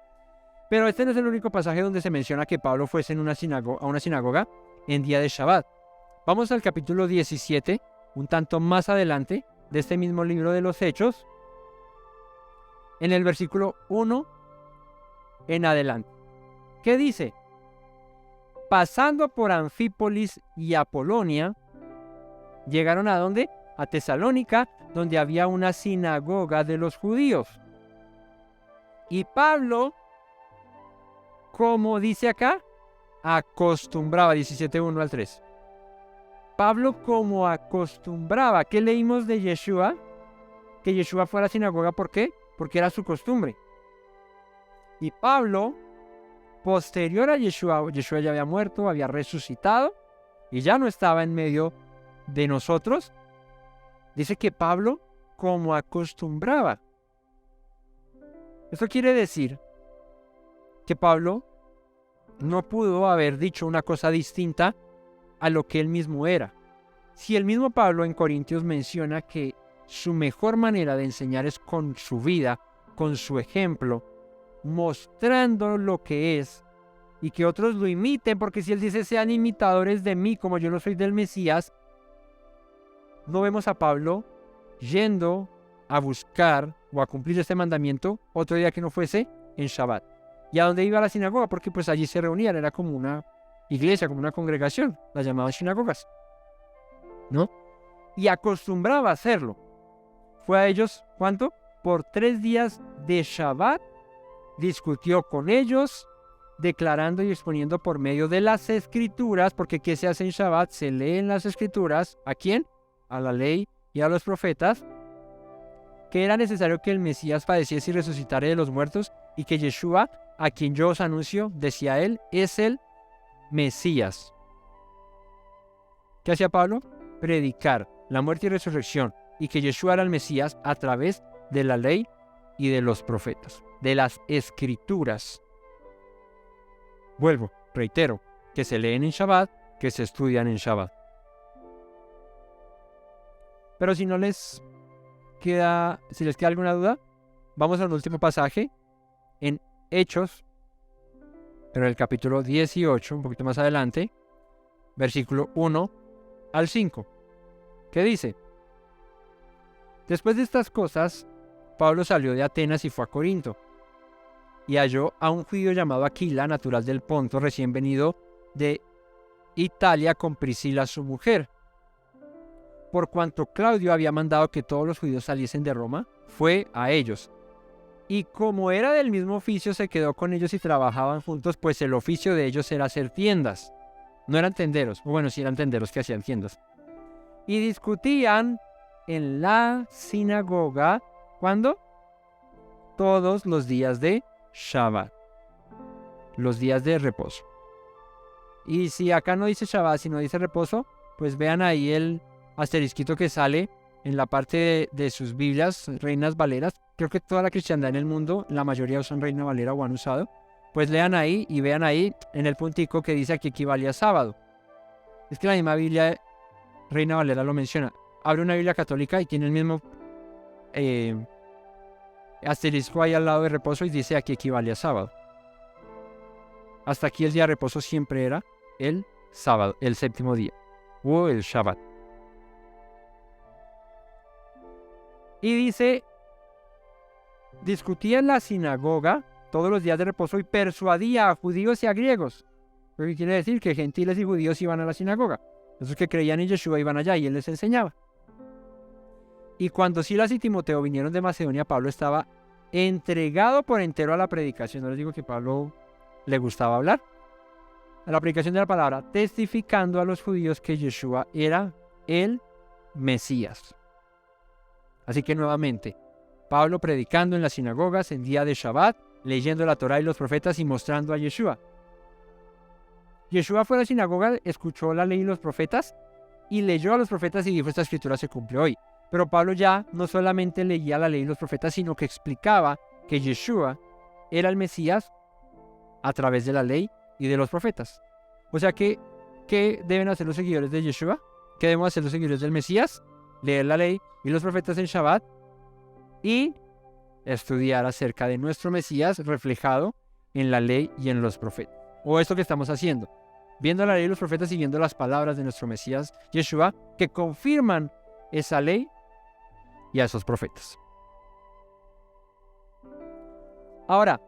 Pero este no es el único pasaje donde se menciona que Pablo fuese a una sinagoga en día de Shabbat. Vamos al capítulo 17, un tanto más adelante de este mismo libro de los Hechos, en el versículo 1 en adelante. ¿Qué dice? Pasando por Anfípolis y Apolonia, llegaron ¿a dónde? A Tesalónica, donde había una sinagoga de los judíos. Y Pablo, como dice acá, acostumbraba, 17:1 al 3. Pablo como acostumbraba. ¿Qué leímos de Yeshua? Que Yeshua fue a la sinagoga, ¿por qué? Porque era su costumbre. Y Pablo, posterior a Yeshua ya había muerto, había resucitado y ya no estaba en medio de nosotros. Dice que Pablo como acostumbraba. Esto quiere decir que Pablo no pudo haber dicho una cosa distinta a lo que él mismo era. Si el mismo Pablo en Corintios menciona que su mejor manera de enseñar es con su vida, con su ejemplo, mostrando lo que es y que otros lo imiten, porque si él dice sean imitadores de mí como yo lo soy del Mesías, no vemos a Pablo yendo a buscar o a cumplir este mandamiento otro día que no fuese en Shabbat. ¿Y a dónde iba la sinagoga? Porque pues allí se reunían, era como una iglesia, como una congregación, las llamaban sinagogas, ¿no? Y acostumbraba a hacerlo. Fue a ellos, ¿cuánto? Por 3 días de Shabbat, discutió con ellos, declarando y exponiendo por medio de las escrituras, porque ¿qué se hace en Shabbat? Se leen las escrituras, ¿a quién? A la ley y a los profetas, que era necesario que el Mesías padeciese y resucitara de los muertos, y que Yeshua, a quien yo os anuncio, decía él, es el Mesías. ¿Qué hacía Pablo? Predicar la muerte y resurrección, y que Yeshua era el Mesías a través de la ley y de los profetas, de las escrituras. Vuelvo, reitero, que se leen en Shabbat, que se estudian en Shabbat. Pero si les queda alguna duda, vamos al último pasaje en Hechos, pero en el capítulo 18, un poquito más adelante, versículo 1 al 5, que dice: Después de estas cosas, Pablo salió de Atenas y fue a Corinto, y halló a un judío llamado Aquila, natural del Ponto, recién venido de Italia con Priscila su mujer. Por cuanto Claudio había mandado que todos los judíos saliesen de Roma, fue a ellos. Y como era del mismo oficio, se quedó con ellos y trabajaban juntos, pues el oficio de ellos era hacer tiendas. No eran tenderos, o bueno, sí eran tenderos que hacían tiendas. Y discutían en la sinagoga, ¿cuándo? Todos los días de Shabbat, los días de reposo. Y si acá no dice Shabbat, sino dice reposo, pues vean ahí el asterisquito que sale en la parte de sus Biblias, Reinas Valeras. Creo que toda la cristiandad en el mundo, la mayoría usan Reina Valera o han usado. Pues lean ahí y vean ahí en el puntico que dice que equivale a sábado. Es que la misma Biblia Reina Valera lo menciona. Abre una Biblia católica y tiene el mismo asterisco ahí al lado de reposo y dice aquí equivale a sábado. Hasta aquí el día de reposo siempre era el sábado, el séptimo día, o el Shabbat. Y dice, discutía en la sinagoga todos los días de reposo y persuadía a judíos y a griegos. Lo que quiere decir que gentiles y judíos iban a la sinagoga. Esos que creían en Yeshua iban allá y él les enseñaba. Y cuando Silas y Timoteo vinieron de Macedonia, Pablo estaba entregado por entero a la predicación. No les digo que Pablo le gustaba hablar. A la predicación de la palabra, testificando a los judíos que Yeshua era el Mesías. Así que nuevamente, Pablo predicando en las sinagogas en día de Shabbat, leyendo la Torá y los profetas y mostrando a Yeshua. Yeshua fue a la sinagoga, escuchó la ley y los profetas y leyó a los profetas y dijo: esta escritura se cumple hoy. Pero Pablo ya no solamente leía la ley y los profetas, sino que explicaba que Yeshua era el Mesías a través de la ley y de los profetas. O sea que, ¿qué deben hacer los seguidores de Yeshua? ¿Qué debemos hacer los seguidores del Mesías? Leer la ley y los profetas en Shabbat y estudiar acerca de nuestro Mesías reflejado en la ley y en los profetas. O esto que estamos haciendo, viendo la ley y los profetas y viendo las palabras de nuestro Mesías Yeshua que confirman esa ley y a esos profetas. Ahora,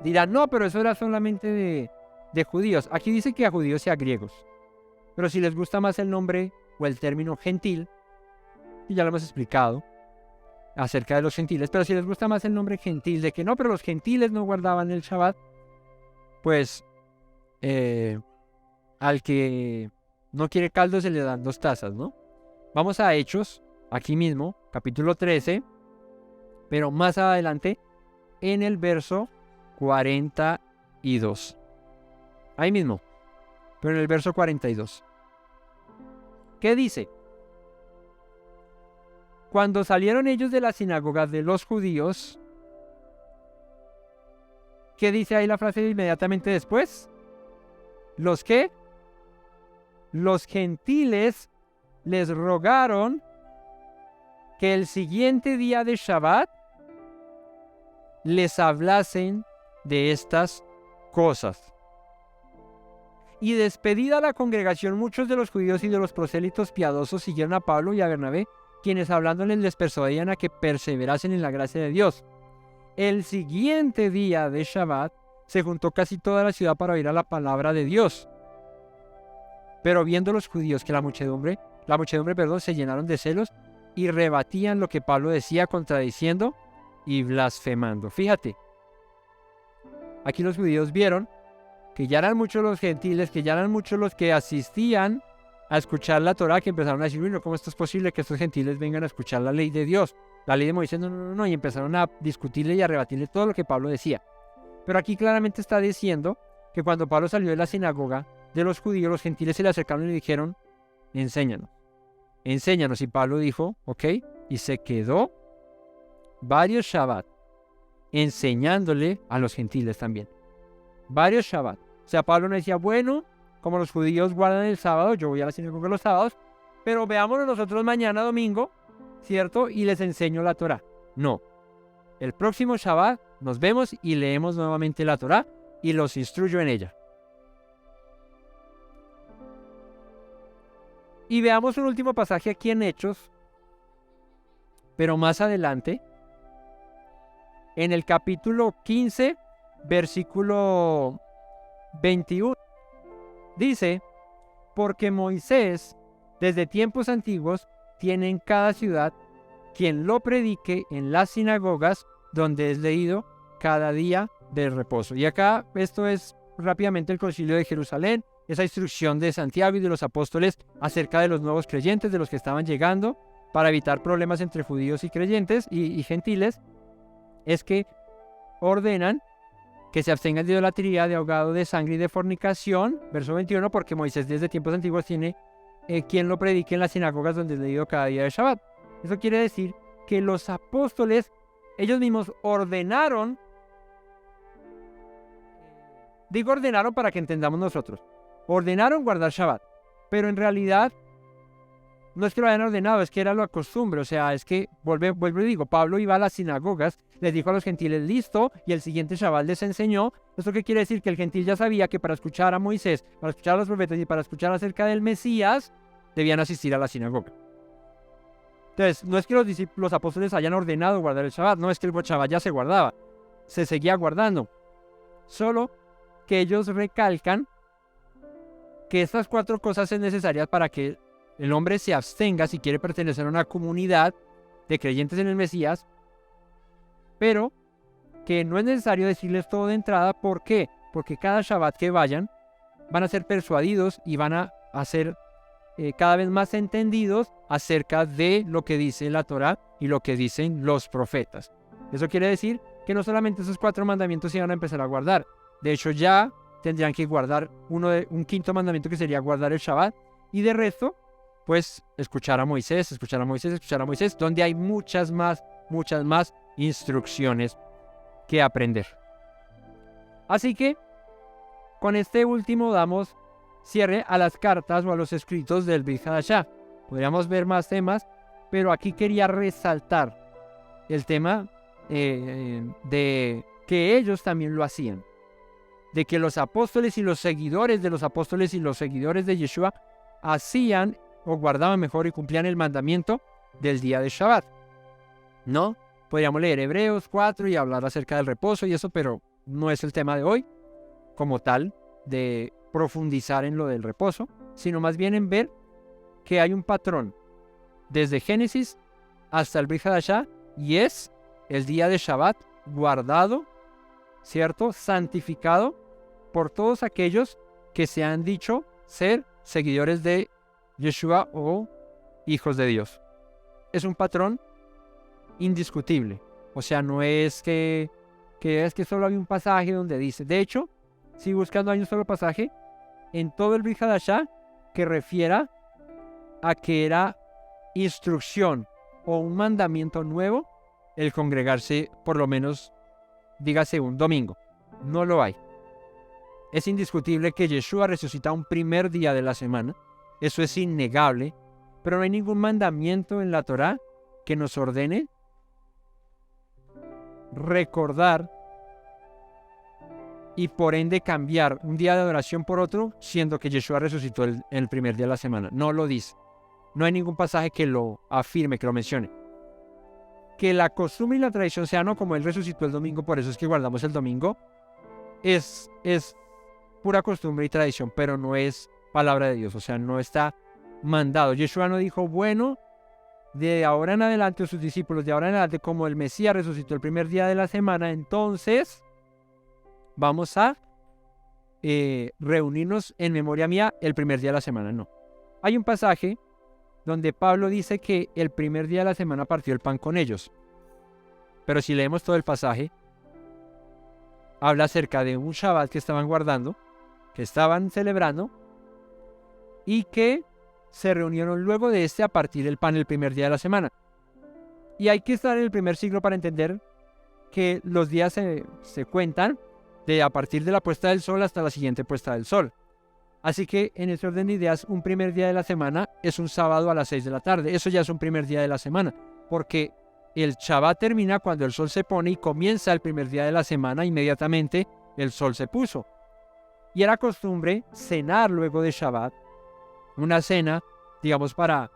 dirán, no, pero eso era solamente de judíos. Aquí dice que a judíos y a griegos. Pero si les gusta más el nombre o el término gentil, y ya lo hemos explicado acerca de los gentiles, pero si les gusta más el nombre gentil, de que no, pero los gentiles no guardaban el Shabbat, pues al que no quiere caldo se le dan 2 tazas, ¿no? Vamos a Hechos, aquí mismo, capítulo 13, pero más adelante, en el verso 42. Ahí mismo, pero en el verso 42. ¿Qué dice? Cuando salieron ellos de la sinagoga de los judíos, ¿qué dice ahí la frase inmediatamente después? ¿Los qué? los gentiles les rogaron que el siguiente día de Shabbat les hablasen de estas cosas. Y despedida la congregación, muchos de los judíos y de los prosélitos piadosos siguieron a Pablo y a Bernabé, quienes hablándoles les persuadían a que perseverasen en la gracia de Dios. El siguiente día de Shabbat se juntó casi toda la ciudad para oír a la palabra de Dios. Pero viendo los judíos que la muchedumbre, se llenaron de celos y rebatían lo que Pablo decía, contradiciendo y blasfemando. Fíjate, aquí los judíos vieron que ya eran muchos los gentiles, que ya eran muchos los que asistían a escuchar la Torá, que empezaron a decir, bueno, ¿cómo esto es posible que estos gentiles vengan a escuchar la ley de Dios? La ley de Moisés, no, y empezaron a discutirle y a rebatirle todo lo que Pablo decía. Pero aquí claramente está diciendo que cuando Pablo salió de la sinagoga de los judíos, los gentiles se le acercaron y le dijeron, enséñanos. Y Pablo dijo, ok, y se quedó varios Shabbat enseñándole a los gentiles también. Varios Shabbat. O sea, Pablo no decía, bueno, como los judíos guardan el sábado, yo voy a la sinagoga los sábados, pero veámonos nosotros mañana domingo, ¿cierto? Y les enseño la Torá. No. El próximo Shabbat nos vemos y leemos nuevamente la Torá y los instruyo en ella. Y veamos un último pasaje aquí en Hechos, pero más adelante, en el capítulo 15, versículo 21, dice, porque Moisés, desde tiempos antiguos, tiene en cada ciudad quien lo predique en las sinagogas, donde es leído cada día del reposo. Y acá esto es rápidamente el concilio de Jerusalén, esa instrucción de Santiago y de los apóstoles acerca de los nuevos creyentes, de los que estaban llegando, para evitar problemas entre judíos y creyentes y gentiles, es que ordenan que se abstengan de idolatría, de ahogado, de sangre y de fornicación, verso 21, porque Moisés desde tiempos antiguos tiene quien lo predique en las sinagogas donde es leído cada día de Shabbat. Eso quiere decir que los apóstoles, ellos mismos ordenaron para que entendamos nosotros, ordenaron guardar Shabbat, pero en realidad no es que lo hayan ordenado, es que era la costumbre. O sea, es que, vuelvo y digo, Pablo iba a las sinagogas, les dijo a los gentiles, listo, y el siguiente Shabbat les enseñó. ¿Esto qué quiere decir? Que el gentil ya sabía que para escuchar a Moisés, para escuchar a los profetas y para escuchar acerca del Mesías, debían asistir a la sinagoga. Entonces, no es que los apóstoles hayan ordenado guardar el Shabbat, no es que el Shabbat ya se guardaba, se seguía guardando. Solo que ellos recalcan que estas 4 cosas son necesarias para que el hombre se abstenga si quiere pertenecer a una comunidad de creyentes en el Mesías, pero que no es necesario decirles todo de entrada. ¿Por qué? Porque cada Shabbat que vayan van a ser persuadidos y van a ser cada vez más entendidos acerca de lo que dice la Torá y lo que dicen los profetas. Eso quiere decir que no solamente esos 4 mandamientos se van a empezar a guardar. De hecho, ya tendrían que guardar un quinto mandamiento, que sería guardar el Shabbat, y de resto, pues escuchar a Moisés, donde hay muchas más instrucciones que aprender. Así que con este último damos cierre a las cartas o a los escritos del Brit Hadashah. Podríamos ver más temas, pero aquí quería resaltar el tema de que ellos también lo hacían, de que los apóstoles y los seguidores de los apóstoles y los seguidores de Yeshua hacían o guardaban mejor y cumplían el mandamiento del día de Shabbat. ¿No? Podríamos leer Hebreos 4 y hablar acerca del reposo y eso, pero no es el tema de hoy como tal, de profundizar en lo del reposo, sino más bien en ver que hay un patrón desde Génesis hasta el Brit Hadashah, y es el día de Shabbat guardado, ¿cierto? Santificado por todos aquellos que se han dicho ser seguidores de Yeshua o hijos de Dios. Es un patrón indiscutible. O sea, no es que solo hay un pasaje donde dice. De hecho, si buscando hay un solo pasaje en todo el Brit Hadashah que refiera a que era instrucción o un mandamiento nuevo el congregarse, por lo menos, dígase, un domingo. No lo hay. Es indiscutible que Yeshua resucita un primer día de la semana, eso es innegable, pero no hay ningún mandamiento en la Torá que nos ordene recordar y por ende cambiar un día de adoración por otro, siendo que Yeshua resucitó el primer día de la semana. No lo dice. No hay ningún pasaje que lo afirme, que lo mencione. Que la costumbre y la tradición sea no como Él resucitó el domingo, por eso es que guardamos el domingo, es pura costumbre y tradición, pero no es palabra de Dios, o sea, no está mandado. Yeshua no dijo, bueno, de ahora en adelante, o sus discípulos, de ahora en adelante, como el Mesías resucitó el primer día de la semana, entonces vamos a reunirnos en memoria mía el primer día de la semana. No. Hay un pasaje donde Pablo dice que el primer día de la semana partió el pan con ellos. Pero si leemos todo el pasaje, habla acerca de un Shabbat que estaban guardando, que estaban celebrando, y que se reunieron luego de a partir el pan el primer día de la semana. Y hay que estar en el primer siglo para entender que los días se cuentan de a partir de la puesta del sol hasta la siguiente puesta del sol. Así que en ese orden de ideas, un primer día de la semana es un sábado a las 6 de la tarde. Eso ya es un primer día de la semana, porque el Shabbat termina cuando el sol se pone y comienza el primer día de la semana, inmediatamente el sol se puso. Y era costumbre cenar luego de Shabbat, una cena, digamos, para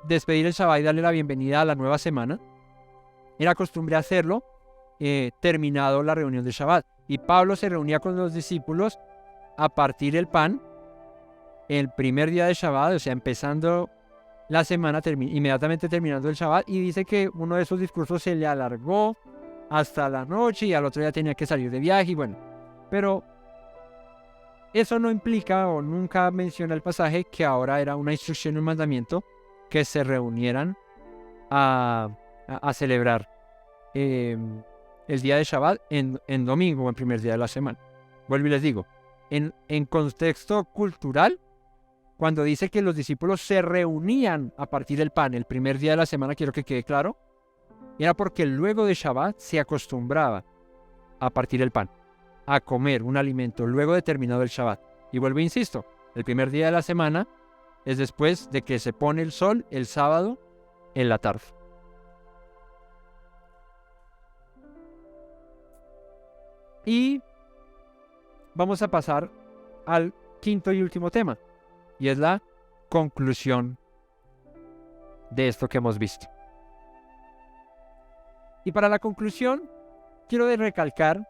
despedir el Shabbat y darle la bienvenida a la nueva semana. Era costumbre hacerlo terminado la reunión de Shabbat. Y Pablo se reunía con los discípulos a partir el pan el primer día de Shabbat, o sea, empezando la semana, inmediatamente terminando el Shabbat, y dice que uno de esos discursos se le alargó hasta la noche y al otro día tenía que salir de viaje, y bueno, pero eso no implica o nunca menciona el pasaje que ahora era una instrucción y un mandamiento que se reunieran a celebrar el día de Shabbat en domingo o en primer día de la semana. Vuelvo y les digo, en contexto cultural, cuando dice que los discípulos se reunían a partir del pan el primer día de la semana, quiero que quede claro, era porque luego de Shabbat se acostumbraba a partir el pan, a comer un alimento luego de terminado el Shabbat. Y vuelvo e insisto, el primer día de la semana es después de que se pone el sol el sábado en la tarde. Y vamos a pasar al quinto y último tema, y es la conclusión de esto que hemos visto. Y para la conclusión, quiero recalcar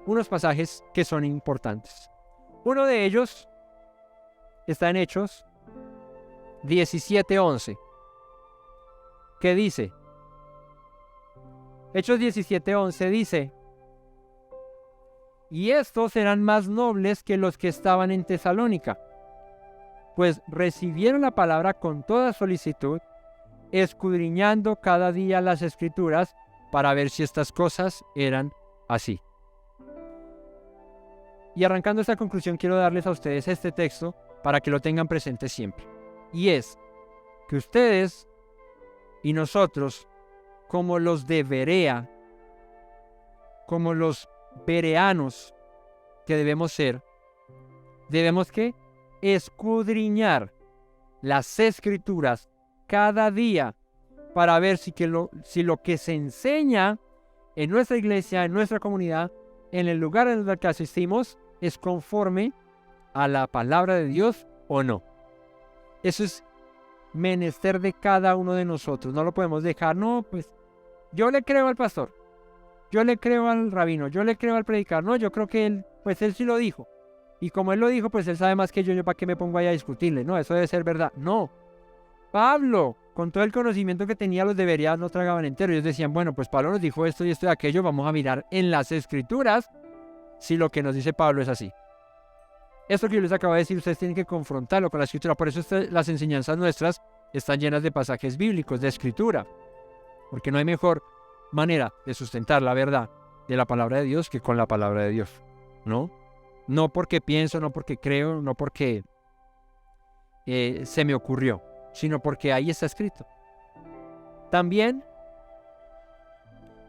unos pasajes que son importantes. Uno de ellos está en Hechos 17:11, que dice, Hechos 17:11 dice, y estos eran más nobles que los que estaban en Tesalónica, pues recibieron la palabra con toda solicitud, escudriñando cada día las Escrituras para ver si estas cosas eran así. Y arrancando esta conclusión, quiero darles a ustedes este texto para que lo tengan presente siempre. Y es que ustedes y nosotros, como los de Berea, como los bereanos que debemos ser, debemos que escudriñar las Escrituras cada día para ver si lo que se enseña en nuestra iglesia, en nuestra comunidad, en el lugar en el que asistimos, es conforme a la palabra de Dios o no. Eso es menester de cada uno de nosotros. No lo podemos dejar, no, pues yo le creo al pastor, yo le creo al rabino, yo le creo al predicador, no, yo creo que él sí lo dijo. Y como él lo dijo, pues él sabe más que yo para qué me pongo ahí a discutirle. No, eso debe ser verdad. No. Pablo, con todo el conocimiento que tenía, los de Berea no tragaban entero. Ellos decían, bueno, pues Pablo nos dijo esto y esto y aquello, vamos a mirar en las Escrituras si lo que nos dice Pablo es así. Esto que yo les acabo de decir, ustedes tienen que confrontarlo con la Escritura. Por eso las enseñanzas nuestras están llenas de pasajes bíblicos, de Escritura. Porque no hay mejor manera de sustentar la verdad de la palabra de Dios que con la palabra de Dios, ¿no? No porque pienso, no porque creo, no porque se me ocurrió, sino porque ahí está escrito. También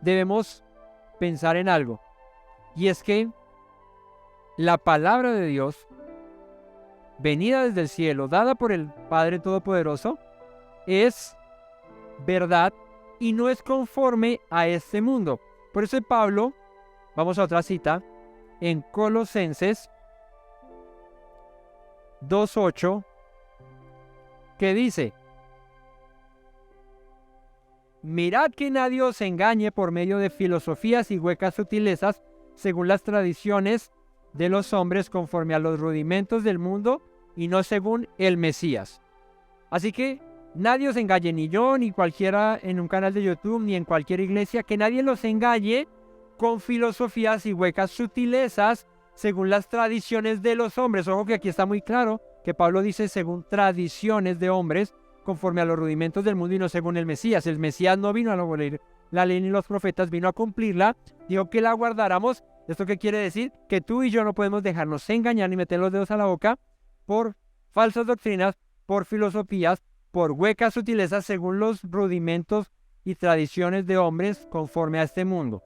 debemos pensar en algo, y es que la palabra de Dios venida desde el cielo, dada por el Padre Todopoderoso, es verdad y no es conforme a este mundo. Por eso Pablo, vamos a otra cita, en Colosenses 2:8, que dice: mirad que nadie os engañe por medio de filosofías y huecas sutilezas, según las tradiciones de los hombres, conforme a los rudimentos del mundo y no según el Mesías. Así que nadie os engañe, ni yo, ni cualquiera en un canal de YouTube, ni en cualquier iglesia, que nadie los engañe con filosofías y huecas sutilezas, según las tradiciones de los hombres. Ojo que aquí está muy claro que Pablo dice según tradiciones de hombres, conforme a los rudimentos del mundo y no según el Mesías. El Mesías no vino a abolir la ley ni los profetas, vino a cumplirla, dijo que la guardáramos. ¿Esto qué quiere decir? Que tú y yo no podemos dejarnos engañar ni meter los dedos a la boca por falsas doctrinas, por filosofías, por huecas sutilezas según los rudimentos y tradiciones de hombres conforme a este mundo.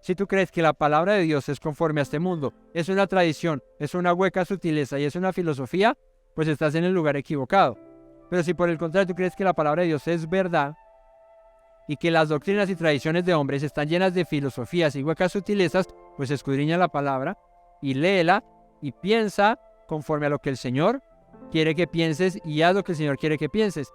Si tú crees que la palabra de Dios es conforme a este mundo, es una tradición, es una hueca sutileza y es una filosofía, pues estás en el lugar equivocado. Pero si por el contrario tú crees que la palabra de Dios es verdad y que las doctrinas y tradiciones de hombres están llenas de filosofías y huecas sutilezas, pues escudriña la palabra y léela y piensa conforme a lo que el Señor quiere que pienses y haz lo que el Señor quiere que pienses.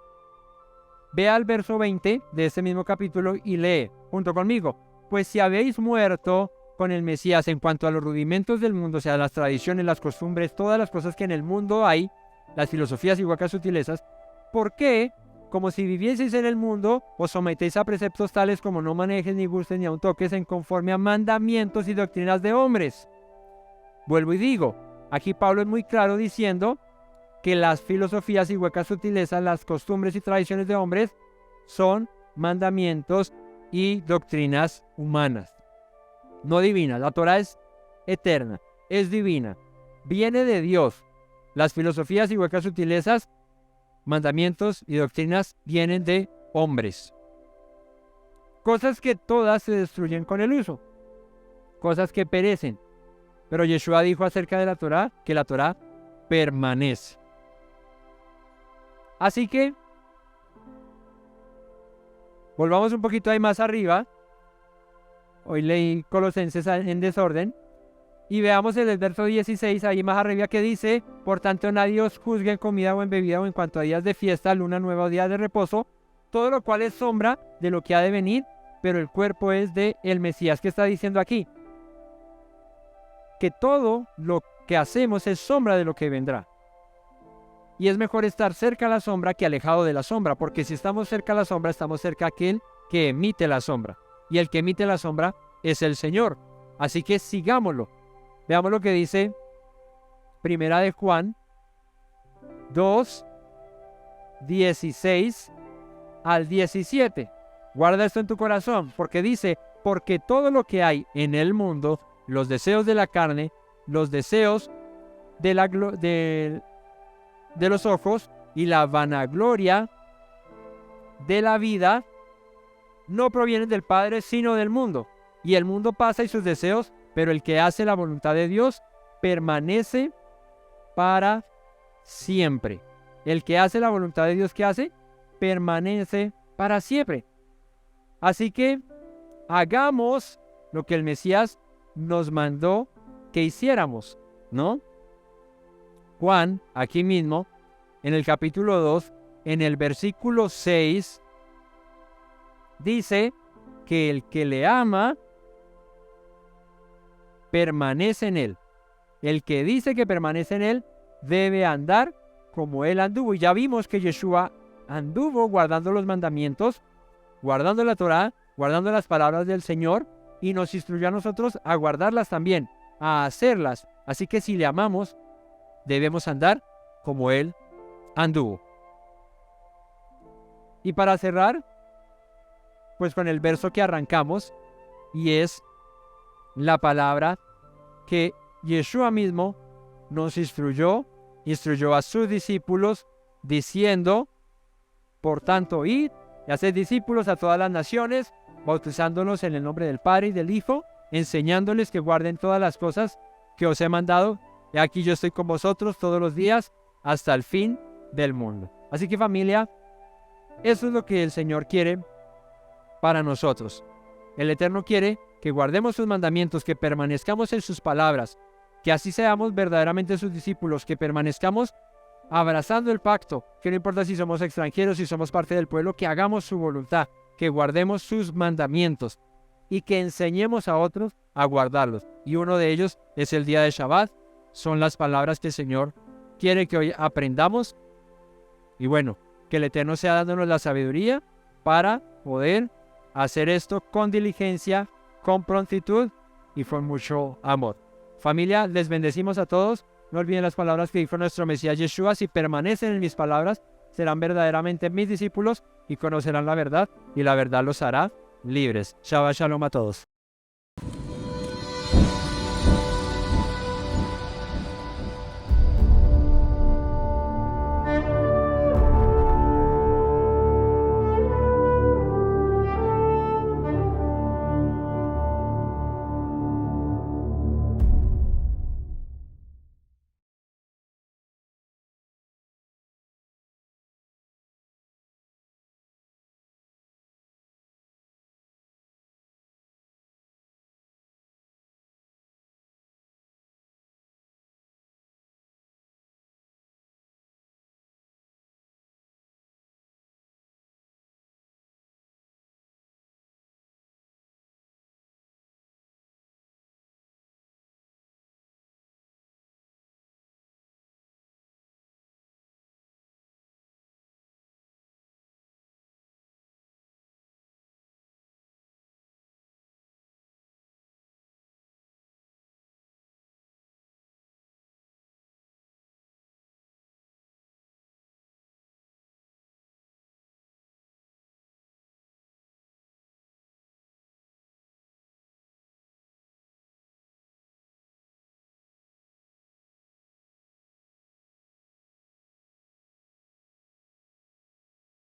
Ve al verso 20 de este mismo capítulo y lee junto conmigo: pues si habéis muerto con el Mesías en cuanto a los rudimentos del mundo, o sea, las tradiciones, las costumbres, todas las cosas que en el mundo hay, las filosofías y huecas sutilezas, ¿por qué, como si vivieseis en el mundo, os sometéis a preceptos tales como no manejes, ni gustes, ni aun toques, en conforme a mandamientos y doctrinas de hombres? Vuelvo y digo, aquí Pablo es muy claro diciendo que las filosofías y huecas sutilezas, las costumbres y tradiciones de hombres, son mandamientos y doctrinas humanas, no divinas. La Torah es eterna, es divina, viene de Dios. Las filosofías y huecas sutilezas, mandamientos y doctrinas vienen de hombres. Cosas que todas se destruyen con el uso, cosas que perecen. Pero Yeshua dijo acerca de la Torah que la Torah permanece. Así que volvamos un poquito ahí más arriba. Hoy leí Colosenses en desorden. Y veamos el verso 16, ahí más arriba, que dice: por tanto nadie os juzgue en comida o en bebida o en cuanto a días de fiesta, luna nueva o días de reposo, todo lo cual es sombra de lo que ha de venir, pero el cuerpo es de el Mesías. ¿Qué está diciendo aquí? Que todo lo que hacemos es sombra de lo que vendrá. Y es mejor estar cerca a la sombra que alejado de la sombra, porque si estamos cerca a la sombra, estamos cerca a aquel que emite la sombra. Y el que emite la sombra es el Señor. Así que sigámoslo. Veamos lo que dice Primera de Juan 2, 16 al 17. Guarda esto en tu corazón, porque dice: porque todo lo que hay en el mundo, los deseos de la carne, los deseos de los ojos y la vanagloria de la vida, no provienen del Padre, sino del mundo. Y el mundo pasa y sus deseos, pero el que hace la voluntad de Dios permanece para siempre. El que hace la voluntad de Dios, ¿qué hace? Permanece para siempre. Así que hagamos lo que el Mesías nos mandó que hiciéramos, ¿no? Juan, aquí mismo, en el capítulo 2, en el versículo 6, dice que el que le ama permanece en él. El que dice que permanece en él debe andar como él anduvo. Y ya vimos que Yeshua anduvo guardando los mandamientos, guardando la Torah, guardando las palabras del Señor, y nos instruyó a nosotros a guardarlas también, a hacerlas. Así que si le amamos, debemos andar como él anduvo. Y para cerrar, pues con el verso que arrancamos, y es la palabra que Yeshua mismo nos instruyó a sus discípulos, diciendo: por tanto, id y haced discípulos a todas las naciones, bautizándolos en el nombre del Padre y del Hijo, enseñándoles que guarden todas las cosas que os he mandado, He aquí yo estoy con vosotros todos los días hasta el fin del mundo. Así que familia, eso es lo que el Señor quiere para nosotros. El Eterno quiere que guardemos sus mandamientos, que permanezcamos en sus palabras, que así seamos verdaderamente sus discípulos, que permanezcamos abrazando el pacto, que no importa si somos extranjeros, si somos parte del pueblo, que hagamos su voluntad, que guardemos sus mandamientos y que enseñemos a otros a guardarlos. Y uno de ellos es el día de Shabbat, son las palabras que el Señor quiere que hoy aprendamos. Y bueno, que el Eterno sea dándonos la sabiduría para poder hacer esto con diligencia, con prontitud y con mucho amor. Familia, les bendecimos a todos. No olviden las palabras que dijo nuestro Mesías Yeshua: si permanecen en mis palabras, serán verdaderamente mis discípulos y conocerán la verdad, y la verdad los hará libres. Shabbat Shalom a todos.